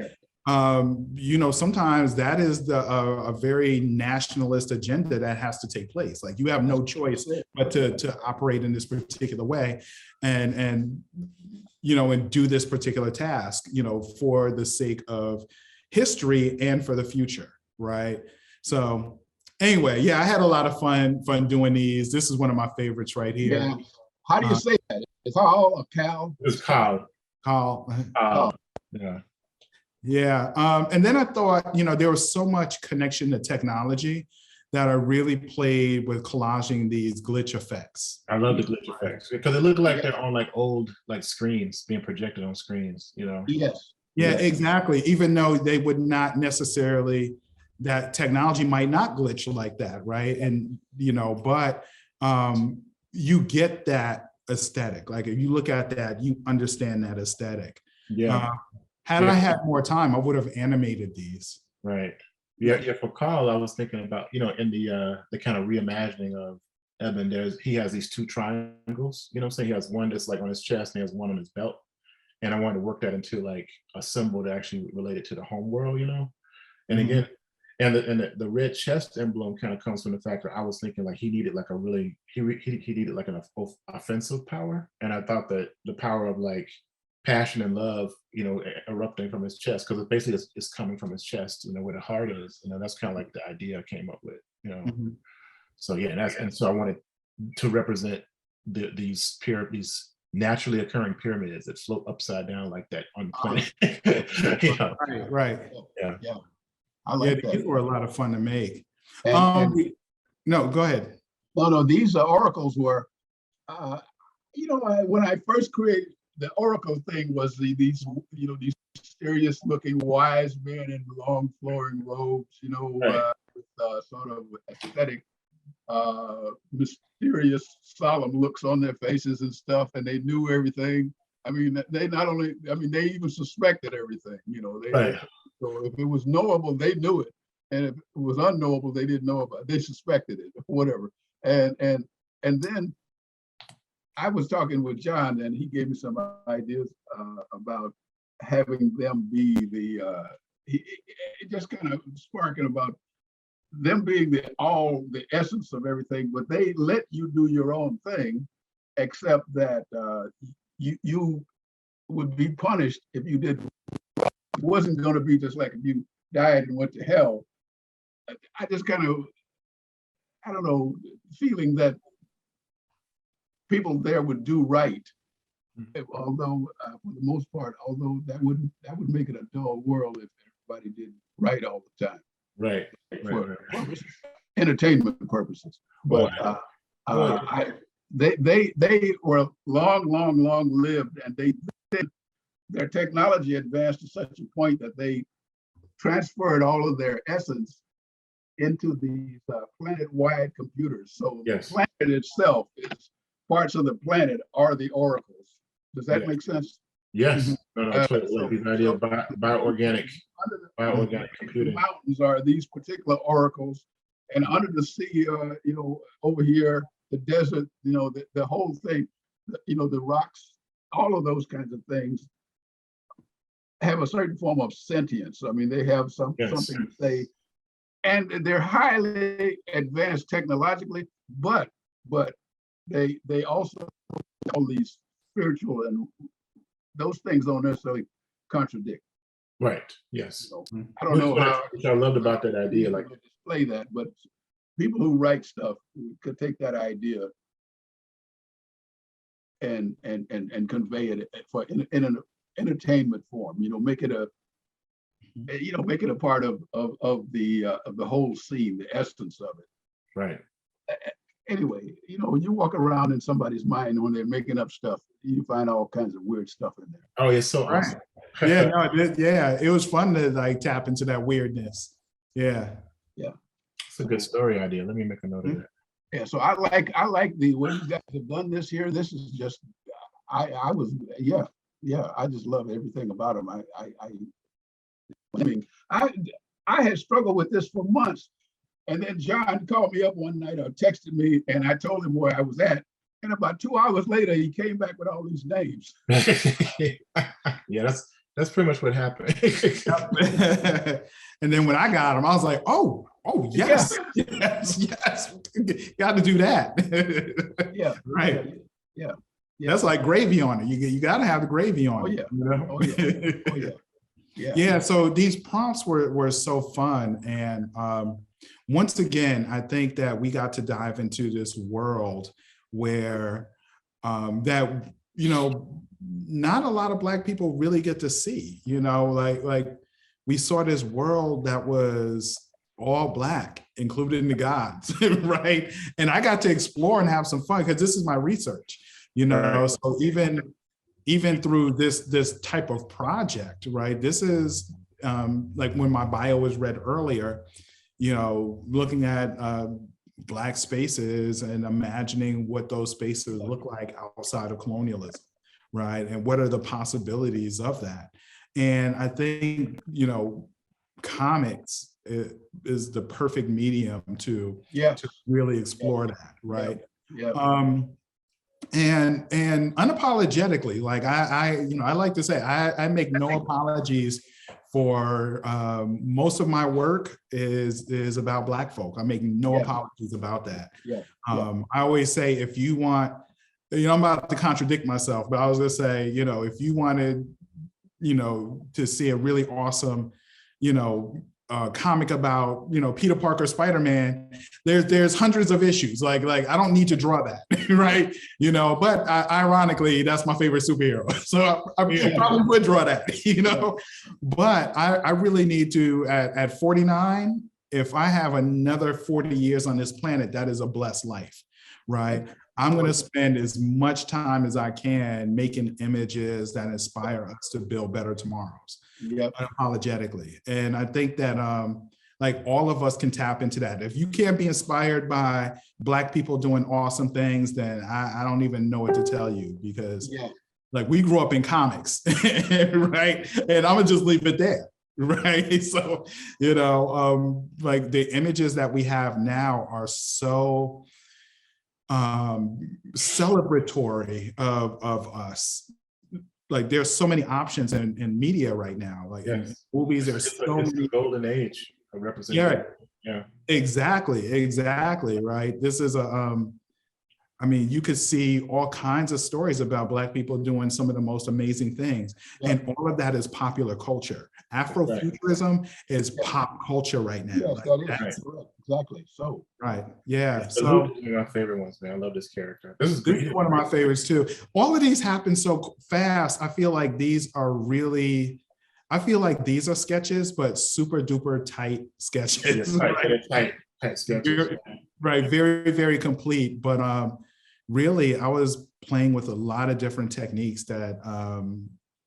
sometimes that is a very nationalist agenda that has to take place. Like you have no choice but to operate in this particular way and do this particular task, for the sake of history and for the future, right? So anyway, yeah, I had a lot of fun doing these. This is one of my favorites right here. Yeah. How do you say that? It's all or Cal? It's Kyle. Yeah. Yeah. And then I thought, there was so much connection to technology that I really played with collaging these glitch effects. I love the glitch effects because it looked like they're on old screens being projected on screens, Yes. Yeah, exactly. Even though they would not necessarily, that technology might not glitch like that, right? And, but you get that aesthetic. Like if you look at that, you understand that aesthetic. Yeah. Had I had more time, I would have animated these. Right. Yeah. For Carl, I was thinking about, in the kind of reimagining of Ebon, he has these two triangles, what I'm saying? He has one that's on his chest and he has one on his belt. And I wanted to work that into a symbol that actually related to the home world, And again, and the red chest emblem kind of comes from the fact that I was thinking he needed he needed an offensive power. And I thought that the power of passion and love, erupting from his chest, because basically it's coming from his chest, where the heart is, that's kind of the idea I came up with, So yeah, so I wanted to represent these naturally occurring pyramids that float upside down like that on the planet. Right. Yeah. I like that. These were a lot of fun to make. No, go ahead. No, these oracles were, when I first created the oracle thing was these mysterious looking wise men in long flowing robes, with sort of aesthetic, mysterious, solemn looks on their faces and stuff, and they knew everything. I mean, they they even suspected everything, So if it was knowable, they knew it. And if it was unknowable, they didn't know about it. They suspected it, whatever. And then I was talking with John, and he gave me some ideas about having them be just kind of sparking about them being the essence of everything, but they let you do your own thing, except that you would be punished if you did. It wasn't going to be just like if you died and went to hell. I just kind of, I don't know, feeling that people there would do right. Although for the most part, although that would make it a dull world if everybody did right all the time. Right. For entertainment purposes. But they were long lived, and their technology advanced to such a point that they transferred all of their essence into these planet-wide computers. So the planet itself is parts of the planet are the oracles. Does that make sense? Yes. The idea of bioorganic computing. The mountains are these particular oracles, and under the sea, over here, the desert, the whole thing, the rocks, all of those kinds of things have a certain form of sentience. I mean, they have something to say, and they're highly advanced technologically, but they also all these spiritual, and those things don't necessarily contradict. Right. Yes. You know, I don't know how. Which I loved about that idea, like display that, but people who write stuff could take that idea and convey it for in an entertainment form. You know, make it a make it a part of the whole scene, the essence of it. right. Anyway, you know, when you walk around in somebody's mind when they're making up stuff, you find all kinds of weird stuff in there. Oh, it's so Right. awesome. Yeah, no, it was fun to like tap into that weirdness. Yeah. It's a good story idea. Let me make a note of that. Yeah, so I like the way you guys have done this here. This is just I just love everything about them. I mean, I had struggled with this for months. And then John called me up one night or texted me, and I told him where I was at. And about 2 hours later, he came back with all these names. Yeah, that's pretty much what happened. And then when I got them, I was like, oh yes, yes, got to do that. Yeah. Right. Yeah. That's like gravy on it. You got to have the gravy on Oh, it. yeah. You know? Oh, yeah. Oh, yeah. Yeah. Yeah, so these prompts were so fun. And once again, I think that we got to dive into this world where that, you know, not a lot of Black people really get to see, you know, like we saw this world that was all Black, including the gods, right? And I got to explore and have some fun because this is my research, you know, so even through this type of project, right? This is like when my bio was read earlier, you know, looking at Black spaces and imagining what those spaces look like outside of colonialism, right? And what are the possibilities of that? And I think, you know, comics is the perfect medium to really explore that, right? Yeah. And unapologetically, like I like to say, I make no apologies for most of my work is about Black folk. I make no apologies about that. I always say, if you want, you know, I'm about to contradict myself, but I was gonna say, you know, if you wanted, you know, to see a really awesome, you know, comic about, you know, Peter Parker, Spider-Man, there's hundreds of issues. Like I don't need to draw that, right? You know, but ironically, that's my favorite superhero. So I probably would draw that, you know, but I really need to, at 49, if I have another 40 years on this planet, that is a blessed life, right? I'm going to spend as much time as I can making images that inspire us to build better tomorrows, unapologetically. And I think that like all of us can tap into that. If you can't be inspired by Black people doing awesome things, then I don't even know what to tell you, because like we grew up in comics, right? And I'm gonna just leave it there. Right. So, you know, like the images that we have now are so celebratory of us. Like there's so many options in media right now, like in movies, there's so many. The golden age of representation. Exactly, right? This is I mean, you could see all kinds of stories about Black people doing some of the most amazing things. And all of that is popular culture. Afrofuturism is pop culture right now. Yes, that is correct. Exactly. So. Right. Yeah. So one of my favorite ones, man. I love this character. This is one of my favorites too. All of these happen so fast. I feel like these are sketches, but super duper tight sketches. Tight sketches. Right. Very, very complete. But really, I was playing with a lot of different techniques that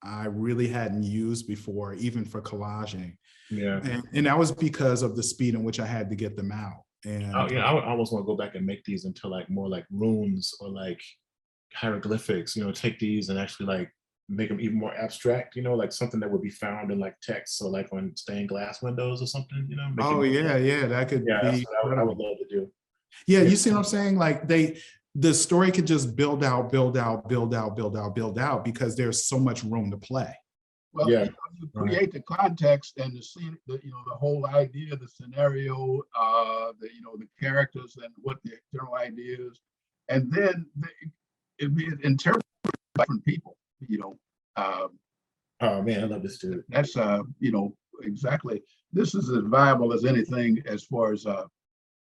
I really hadn't used before, even for collaging. Yeah. And that was because of the speed in which I had to get them out. And I would almost want to go back and make these into like more like runes or like hieroglyphics, you know, take these and actually like make them even more abstract, you know, like something that would be found in like text, so like on stained glass windows or something, you know. That could be. That's what I would love to do. Yeah, you see what I'm saying? Like the story could just build out because there's so much room to play. Well, you create the context and the scene, the whole idea, the scenario, the characters and what the general idea is, and then it be interpreted by different people. Oh man, I love this dude. That's you know, exactly. This is as viable as anything as far as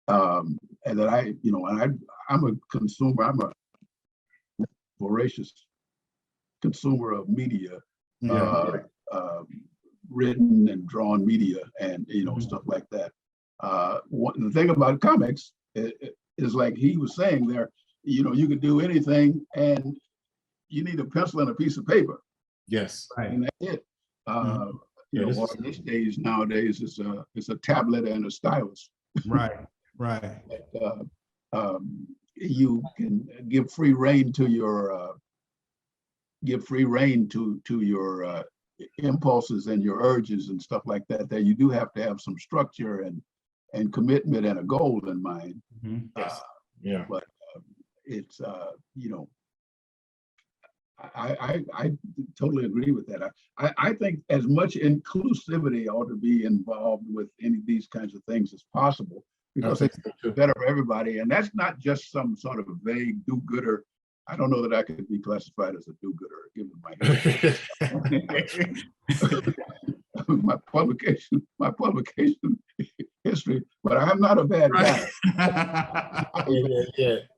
and that I, you know, and I'm a consumer. I'm a voracious consumer of media, Yeah. written and drawn media, and you know, stuff like that. The thing about comics is like he was saying there, you know, you could do anything, and you need a pencil and a piece of paper. Yes. Right. And that's it. You know, this these days nowadays it's a tablet and a stylus. Right. Right. You can give free rein to your impulses and your urges and stuff like that. That you do have to have some structure and commitment and a goal in mind. Yes. Yeah. But it's you know, I totally agree with that. I think as much inclusivity ought to be involved with any of these kinds of things as possible, because it's better for everybody. And that's not just some sort of a vague do-gooder. I don't know that I could be classified as a do-gooder, given my my publication history, but I'm not a bad guy.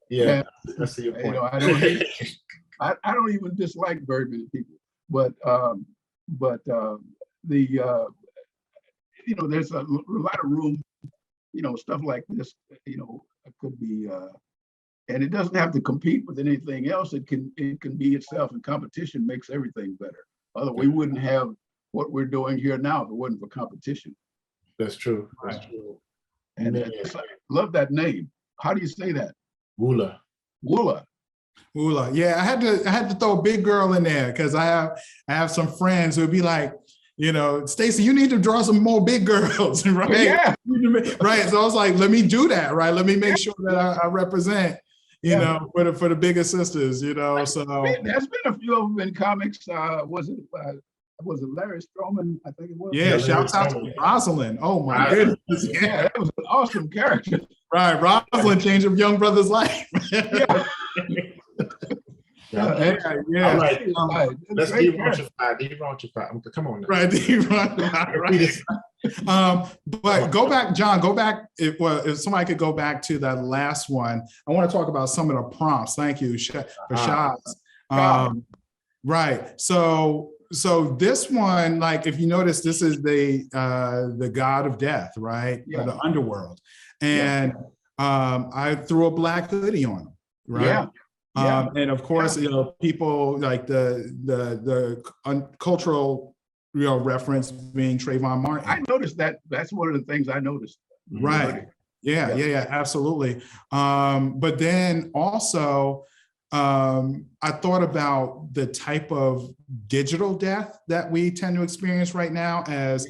Yeah. I see your point. You know, I don't even dislike very many people, but you know, there's a lot of room, you know, stuff like this, you know, it could be, and it doesn't have to compete with anything else. It can be itself, and competition makes everything better. Otherwise, we wouldn't have what we're doing here now if it wasn't for competition. That's true. That's true. And I love that name. How do you say that? Wula. Wula. Ula. Yeah, I had to throw a big girl in there because I have some friends who would be like, you know, Stacy, you need to draw some more big girls, right? Yeah. Right. So I was like, let me do that, right? Let me make sure that I represent, you know, for the bigger sisters, you know. So there's been a few of them in comics. Was it Larry Stroman? I think it was. Yeah, shouts out to Rosalind. Oh my goodness. Yeah, that was an awesome character. Right. Rosalind changed a young brother's life. Yeah. Like, let's derontify. Come on now. Right. But go back, John, go back. If somebody could go back to that last one, I want to talk about some of the prompts. Thank you for shots. Right. So this one, like, if you notice, this is the god of death, right? Yeah. The underworld. And I threw a black hoodie on him, right? And of course, you know, people like the cultural, you know, reference being Trayvon Martin. I noticed that. That's one of the things I noticed. Right. Yeah, absolutely. But then also, I thought about the type of digital death that we tend to experience right now, as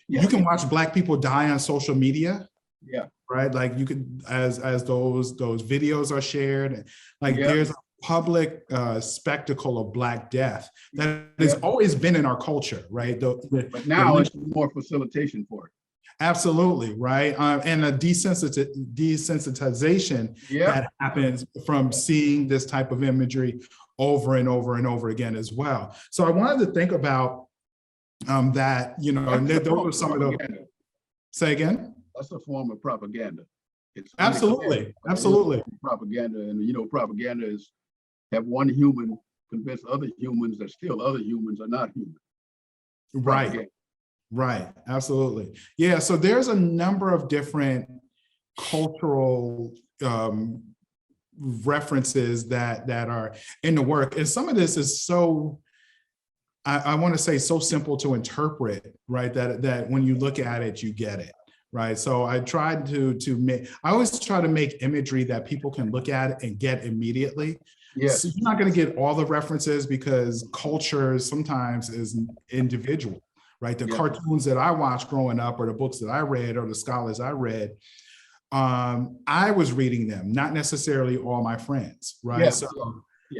you can watch Black people die on social media. Yeah. Right. Like you could, as those videos are shared, like there's a public spectacle of Black death that has always been in our culture, right? But now it's more facilitation for it. Absolutely, right? And a desensitization that happens from seeing this type of imagery over and over and over again as well. So I wanted to think about that, you know, and those are some of the, say again? That's a form of propaganda. It's absolutely propaganda. And you know, propaganda is have one human convince other humans that still other humans are not human. Right. Right, absolutely. Yeah, so there's a number of different cultural references that are in the work. And some of this is so, I want to say, so simple to interpret, right? That when you look at it, you get it, right? So I tried to make, I always try to make imagery that people can look at it and get immediately. Yes. So you're not going to get all the references because culture sometimes is individual. Right, the cartoons that I watched growing up, or the books that I read, or the scholars I read, I was reading them, not necessarily all my friends, right? Yeah. So,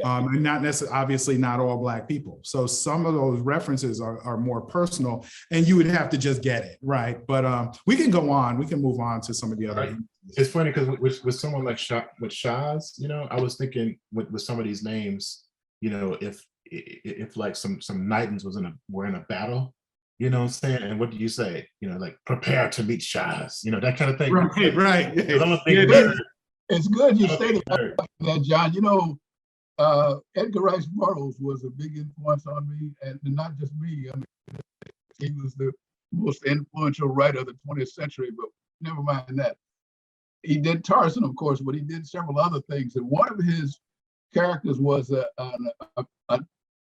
and not necessarily, obviously, not all Black people. So some of those references are more personal, and you would have to just get it, right? But we can go on. We can move on to some of the other. It's funny because with someone like with Shaz, you know, I was thinking with some of these names, you know, if if like some Nightings were in a battle, you know what I'm saying? And what do you say? You know, like prepare to meet Shaz, you know, that kind of thing. Right, right. 'Cause I'm a Yeah, big nerd. It's good you I'm a say big nerd. that, John. You know, Edgar Rice Burroughs was a big influence on me, and not just me. I mean, he was the most influential writer of the 20th century, but never mind that. He did Tarzan, of course, but he did several other things. And one of his characters was an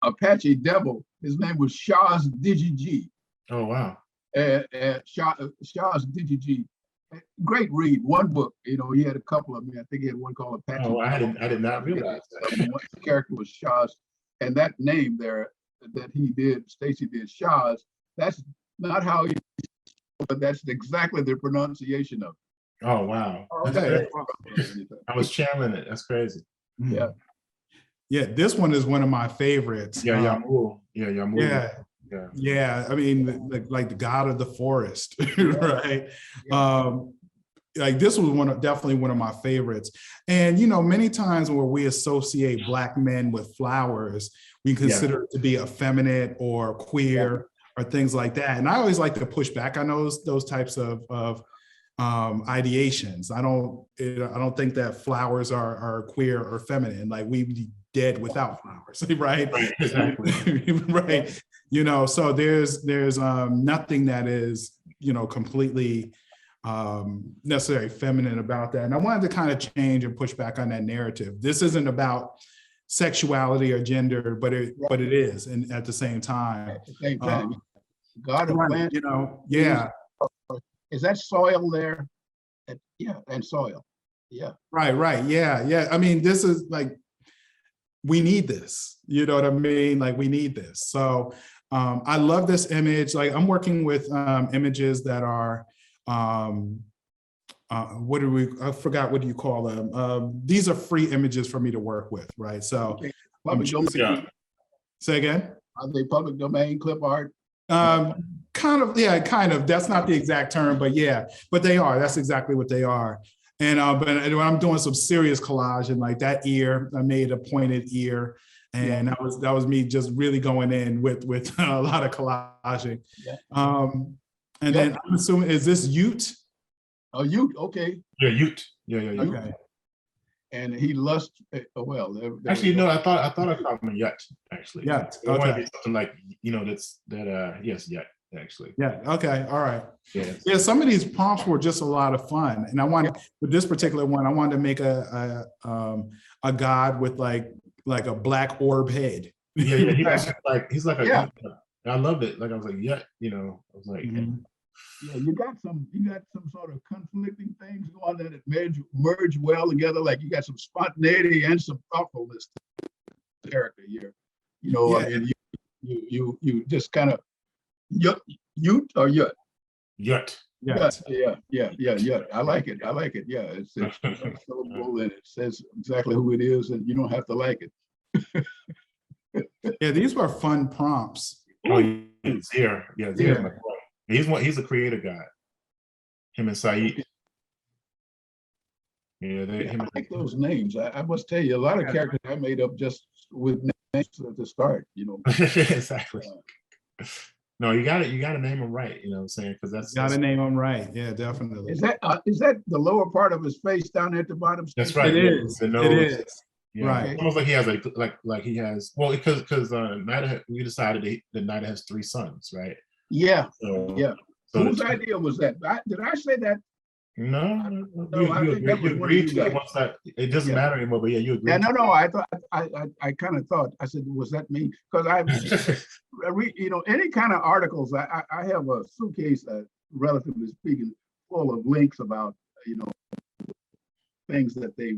Apache devil. His name was Shaz Digi. Oh, wow. Shaz Digi. Great read. One book, you know, he had a couple of them. I think he had one called Apache. Oh, I did not realize that. One character was Shaz, and that name there that he did, Stacy did, Shaz, that's not how he, but that's exactly the pronunciation of it. Oh, wow. Okay. I was channeling it. That's crazy. Yeah. Yeah, this one is one of my favorites. Yeah, Yamul. Yeah, Yamul. Yeah. Yeah. Yeah, I mean, like the god of the forest, right? Yeah. Like this was definitely one of my favorites. And you know, many times where we associate Black men with flowers, we consider it to be effeminate or queer or things like that. And I always like to push back on those types of ideations. I don't think that flowers are queer or feminine. Like we'd be dead without flowers, right? Right, exactly. Right. You know, so there's nothing that is, you know, completely necessarily feminine about that. And I wanted to kind of change and push back on that narrative. This isn't about sexuality or gender, but it is, and at the same time. At the same time, God of Right, plant, you know, yeah. is that soil there? Yeah, and soil. Yeah. Right, yeah. I mean, this is like, we need this, you know what I mean? Like we need this. So I love this image. Like I'm working with images that are, I forgot, what do you call them? These are free images for me to work with, right? So Okay. Public domain. Say again? Are they public domain clip art? Kind of. That's not the exact term, but yeah, but they are. That's exactly what they are. And but when I'm doing some serious collage, and like that ear, I made a pointed ear, and that was me just really going in with a lot of collaging. Yeah. And then I'm assuming, is this Ute? Oh, Ute. Okay. Yeah, Ute. Yeah. Okay. And he lust. Well, actually, no. I thought I called him a Yut. Actually, Yut. It want to be something like, you know, yes, Yut. Actually. Yeah. Okay. All right. Yes. Yeah. Some of these prompts were just a lot of fun, and I wanted with this particular one, I wanted to make a god with like a black orb head. Yeah. He's like a. I loved it. Like I was like, you know. I was like. Yeah, you got some sort of conflicting things going that merge well together. Like you got some spontaneity and some thoughtfulness character here. You know, I mean, you just kind of Yut or Yut? Yut. Yeah. I like it. Yeah, it's syllable and it says exactly who it is, and you don't have to like it. Yeah, these were fun prompts. Oh, he's here. Yeah, he's a creative guy. Him and Saeed. Yeah, I like those names. I must tell you, a lot of characters I made up just with names at the start. You know. Exactly. No, you got to name them right. You know what I'm saying? Because that's got to name them right. Yeah, definitely. Is that the lower part of his face down at the bottom? That's right. It is. The nose. It is. Yeah. Right. Almost like he has like he has, well, because Nida, we decided that Nida has 3 sons, right? Yeah. So, yeah. So whose idea was that? Did I say that? No, you agreed to it once that it doesn't matter anymore. But yeah, you agreed. Yeah, no. I thought I kind of thought, I said, was that me? Because I read, you know, any kind of articles. I have a suitcase, relatively speaking, full of links about, you know, things that they,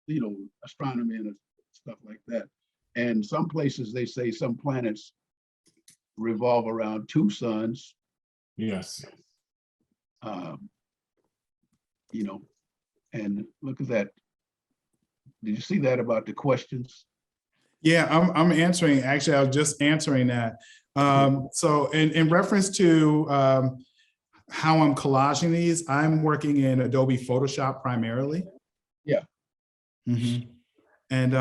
you know, astronomy and stuff like that. And some places they say some planets revolve around 2 suns. Yes. You know, and look at that. Did you see that about the questions? Yeah, I'm answering. Actually, I was just answering that. So in reference to how I'm collaging these, I'm working in Adobe Photoshop primarily. Yeah. Mm-hmm. And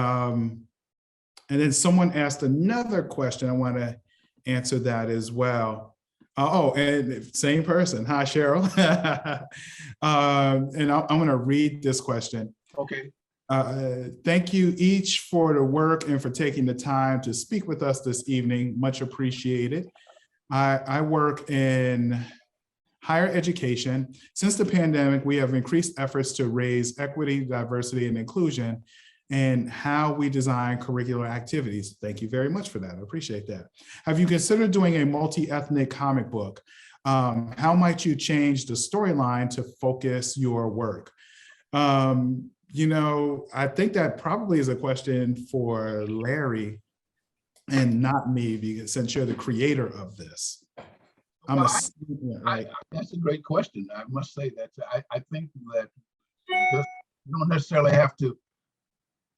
And then someone asked another question. I want to answer that as well. Oh, and same person. Hi, Cheryl. And I'm going to read this question. Okay. Thank you each for the work and for taking the time to speak with us this evening. Much appreciated. I work in higher education. Since the pandemic, we have increased efforts to raise equity, diversity, and inclusion and how we design curricular activities. Thank you very much for that. I appreciate that. Have you considered doing a multi-ethnic comic book? How might you change the storyline to focus your work? You know, I think that probably is a question for Larry and not me, because since you're the creator of this. That's a great question. I must say that I think that just you don't necessarily have to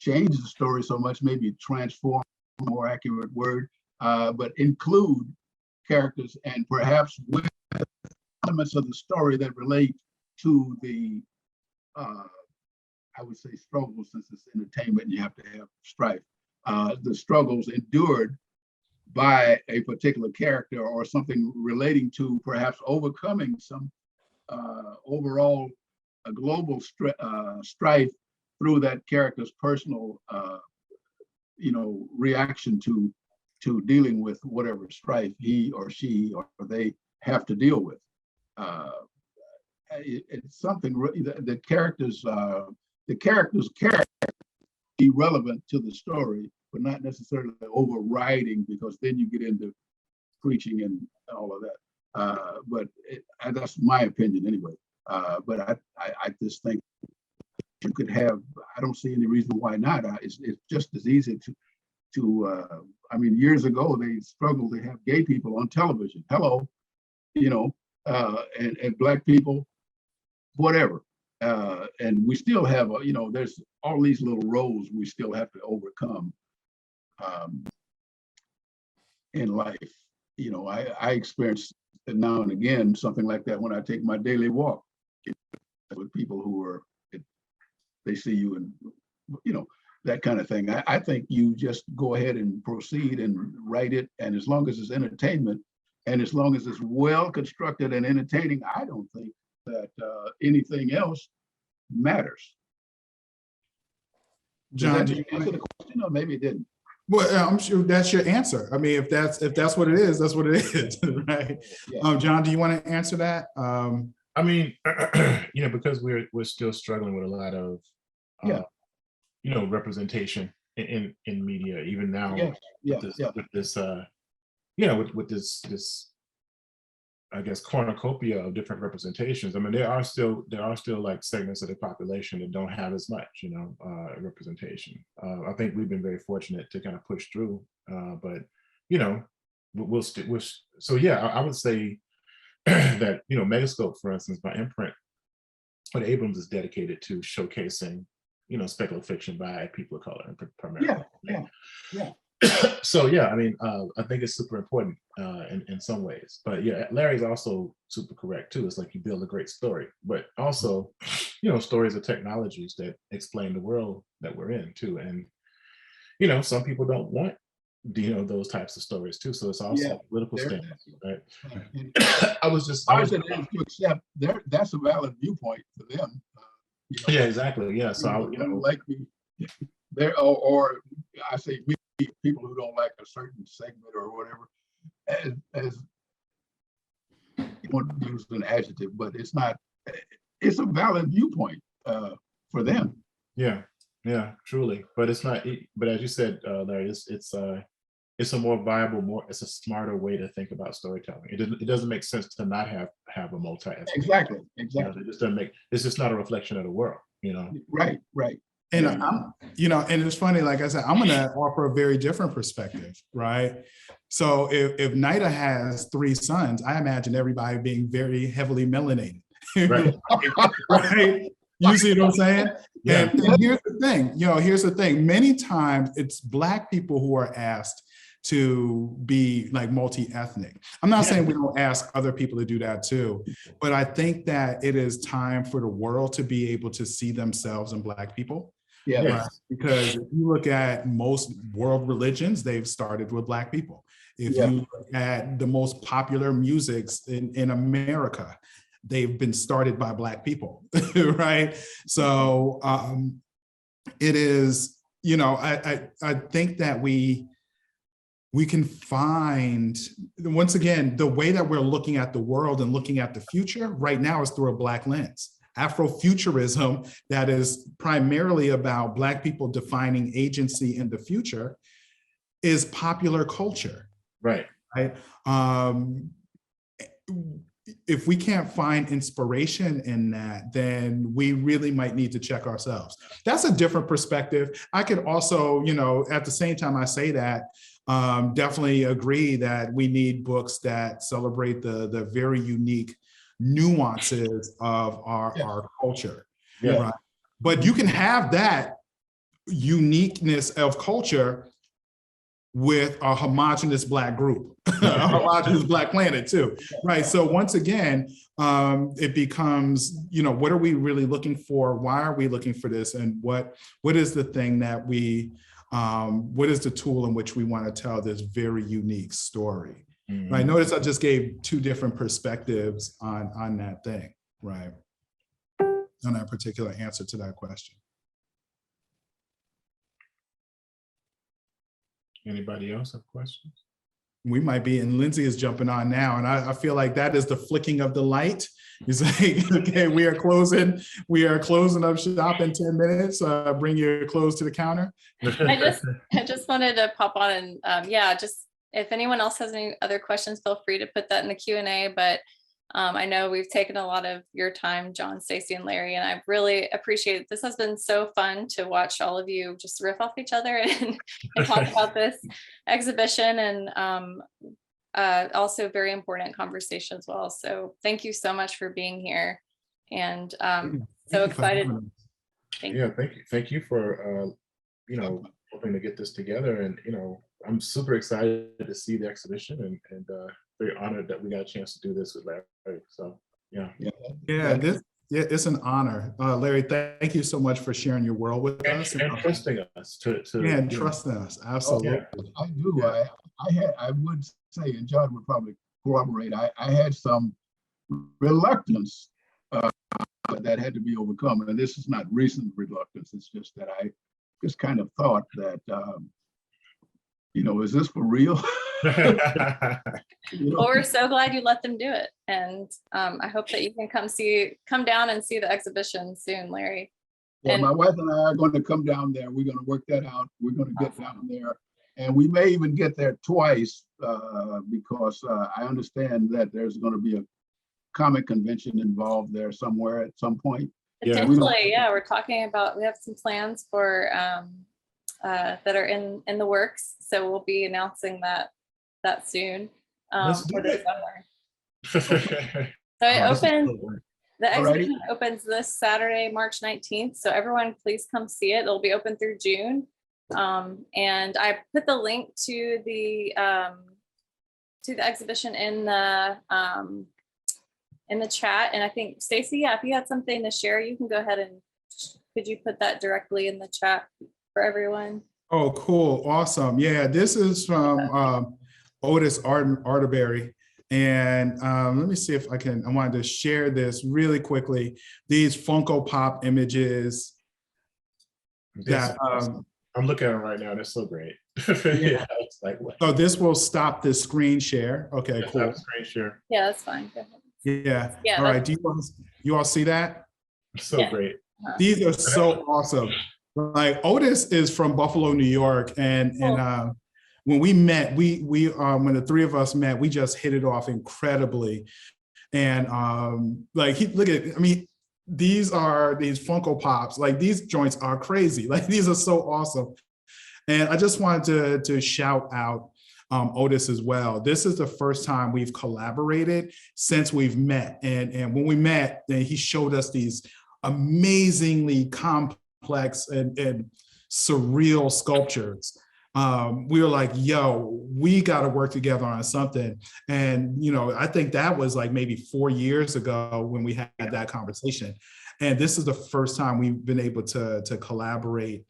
change the story so much, maybe transform, a more accurate word, but include characters and perhaps with elements of the story that relate to the, I would say struggles, since it's entertainment and you have to have strife, the struggles endured by a particular character or something relating to perhaps overcoming some overall global strife through that character's personal, reaction to dealing with whatever strife he or she or they have to deal with. It's something the characters be relevant to the story, but not necessarily overriding, because then you get into preaching and all of that. But that's my opinion anyway. But I just think you could have, I don't see any reason why not. It's just as easy to I mean, years ago, they struggled to have gay people on television. Hello, and Black people, whatever. And we still have, there's all these little roles we still have to overcome in life. I experience now and again something like that when I take my daily walk with people who are, they see you and, that kind of thing. I think you just go ahead and proceed and write it. And as long as it's entertainment and as long as it's well constructed and entertaining, I don't think that anything else matters. John, did that answer the question, or maybe it didn't? Well, I'm sure that's your answer. I mean, if that's what it is, that's what it is, right? Yeah. John, do you want to answer that? I mean, because we're still struggling with a lot of representation in media, even now. With this I guess cornucopia of different representations. I mean, there are still like segments of the population that don't have as much, representation. I think we've been very fortunate to kind of push through, but so yeah, I would say that Megascope, for instance, my imprint, but Abrams is dedicated to showcasing speculative fiction by people of color primarily. Yeah. So yeah, I mean, I think it's super important in some ways, but yeah, Larry's also super correct too. It's like you build a great story, but also, stories are technologies that explain the world that we're in too. And, some people don't want, those types of stories too. So it's also a political stance, right? I was to accept that's a valid viewpoint for them. Yeah, exactly. Yeah. So like me there, or I say people who don't like a certain segment or whatever, as you want to use an adjective, but it's a valid viewpoint for them. Yeah, truly. But it's not, but as you said, Larry, it's a more viable, it's a smarter way to think about storytelling. It doesn't make sense to not have a multi-ethnic. Exactly. It just doesn't it's just not a reflection of the world, Right. And and it's funny, like I said, I'm going to offer a very different perspective, right? So if Nida has 3 sons, I imagine everybody being very heavily melanated, right? You see what I'm saying? Yeah. And here's the thing. Many times it's Black people who are asked to be like multi-ethnic. I'm not saying we don't ask other people to do that too, but I think that it is time for the world to be able to see themselves in Black people. Yeah. Right? Because if you look at most world religions, they've started with Black people. If Yeah. you look at the most popular musics in America, they've been started by Black people, right? So it is, you know, I think that we can find, once again, the way that we're looking at the world and looking at the future right now is through a Black lens. Afrofuturism, that is primarily about Black people defining agency in the future, is popular culture. Right. Right. If we can't find inspiration in that, then we really might need to check ourselves. That's a different perspective. I could also, you know, at the same time I say that, definitely agree that we need books that celebrate the very unique nuances of our culture. Yeah. Right? But you can have that uniqueness of culture with a homogenous Black group, a homogenous Black planet too, right? So once again, it becomes, you know, what are we really looking for? Why are we looking for this? And what is the thing that we, what is the tool in which we want to tell this very unique story? Mm-hmm. Right. Notice I just gave two different perspectives on that thing, right? On that particular answer to that question. Anybody else have questions? We might be, and Lindsay is jumping on now, and I feel like that is the flicking of the light. He's like, okay, we are closing up shop in 10 minutes. Bring your clothes to the counter. I just wanted to pop on and yeah, just if anyone else has any other questions, feel free to put that in the Q&A. But I know we've taken a lot of your time, John, Stacy, and Larry, and I really appreciate it. This has been so fun to watch all of you just riff off each other and talk about this exhibition, and also very important conversation as well. So thank you so much for being here, and so excited. Thank you for you know, hoping to get this together, and you know, I'm super excited to see the exhibition, and very honored that we got a chance to do this with Larry. So yeah. It's an honor. Larry, thank you so much for sharing your world with us. And trusting us to trusting us. Absolutely. I do. Yeah. I would say, and John would probably corroborate, I had some reluctance that had to be overcome. And this is not recent reluctance. It's just that I just kind of thought that, you know, is this for real? Well, we're so glad you let them do it, and I hope that you can come down and see the exhibition soon, Larry. Well, and my wife and I are going to come down there. We're going to work that out. We're going to get down there, and we may even get there twice because I understand that there's going to be a comic convention involved there somewhere at some point. Potentially, yeah, we're talking about, we have some plans for that are in the works, so we'll be announcing that soon for the summer. So it opens, the exhibition opens this Saturday, March 19th. So everyone please come see it. It'll be open through June. And I put the link to the exhibition in the chat. And I think Stacy, yeah, if you had something to share, you can go ahead and could you put that directly in the chat for everyone? Oh, cool. Awesome. Yeah, this is from Otis Arterberry. And let me see if I wanted to share this really quickly. These Funko Pop images that I'm looking at them right now. They're so great. Yeah, it's like, what? So this will stop the screen share. Okay, cool. Screen share. Yeah, that's fine. Go ahead. Yeah. All right. Do you all see that? So great. These are so awesome. Like Otis is from Buffalo, New York, and when we met, we when the three of us met, we just hit it off incredibly. And like look at, I mean, these are these Funko Pops. Like these joints are crazy. Like these are so awesome. And I just wanted to shout out Otis as well. This is the first time we've collaborated since we've met. And when we met, then he showed us these amazingly complex and surreal sculptures. We were like, yo, we got to work together on something. And, you know, I think that was like maybe 4 years ago when we had that conversation. And this is the first time we've been able to collaborate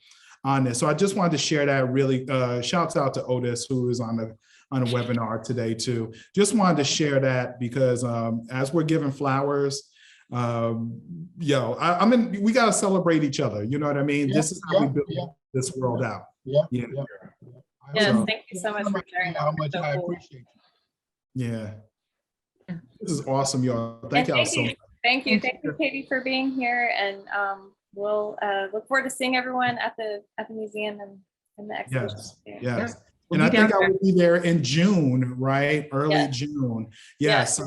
on this. So I just wanted to share that really, shouts out to Otis, who is on a webinar today too. Just wanted to share that because as we're giving flowers, we got to celebrate each other. You know what I mean? This is how we build this world out. Yes, thank you so much for sharing that. How much I appreciate you. Yeah. This is awesome, y'all. Thank y'all so much. Thank you, Katie, for being here. And we'll look forward to seeing everyone at the museum and the exhibition. Yes. And I think I will be there in June, right? Early June. So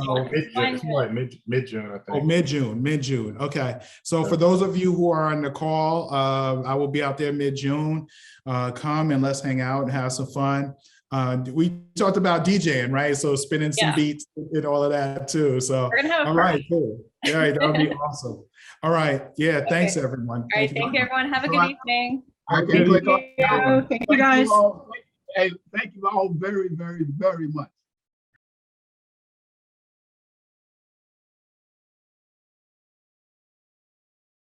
mid-June, I think. Oh, mid-June. Okay. So for those of you who are on the call, I will be out there mid-June. Come and let's hang out and have some fun. We talked about DJing, right? So spinning some beats and all of that too. So we're gonna have all right, cool. All right, that'll be awesome. All right. Yeah, thanks everyone. All right, thank you everyone. Have a good evening. Thank you guys. Hey, thank you all very, very, very much.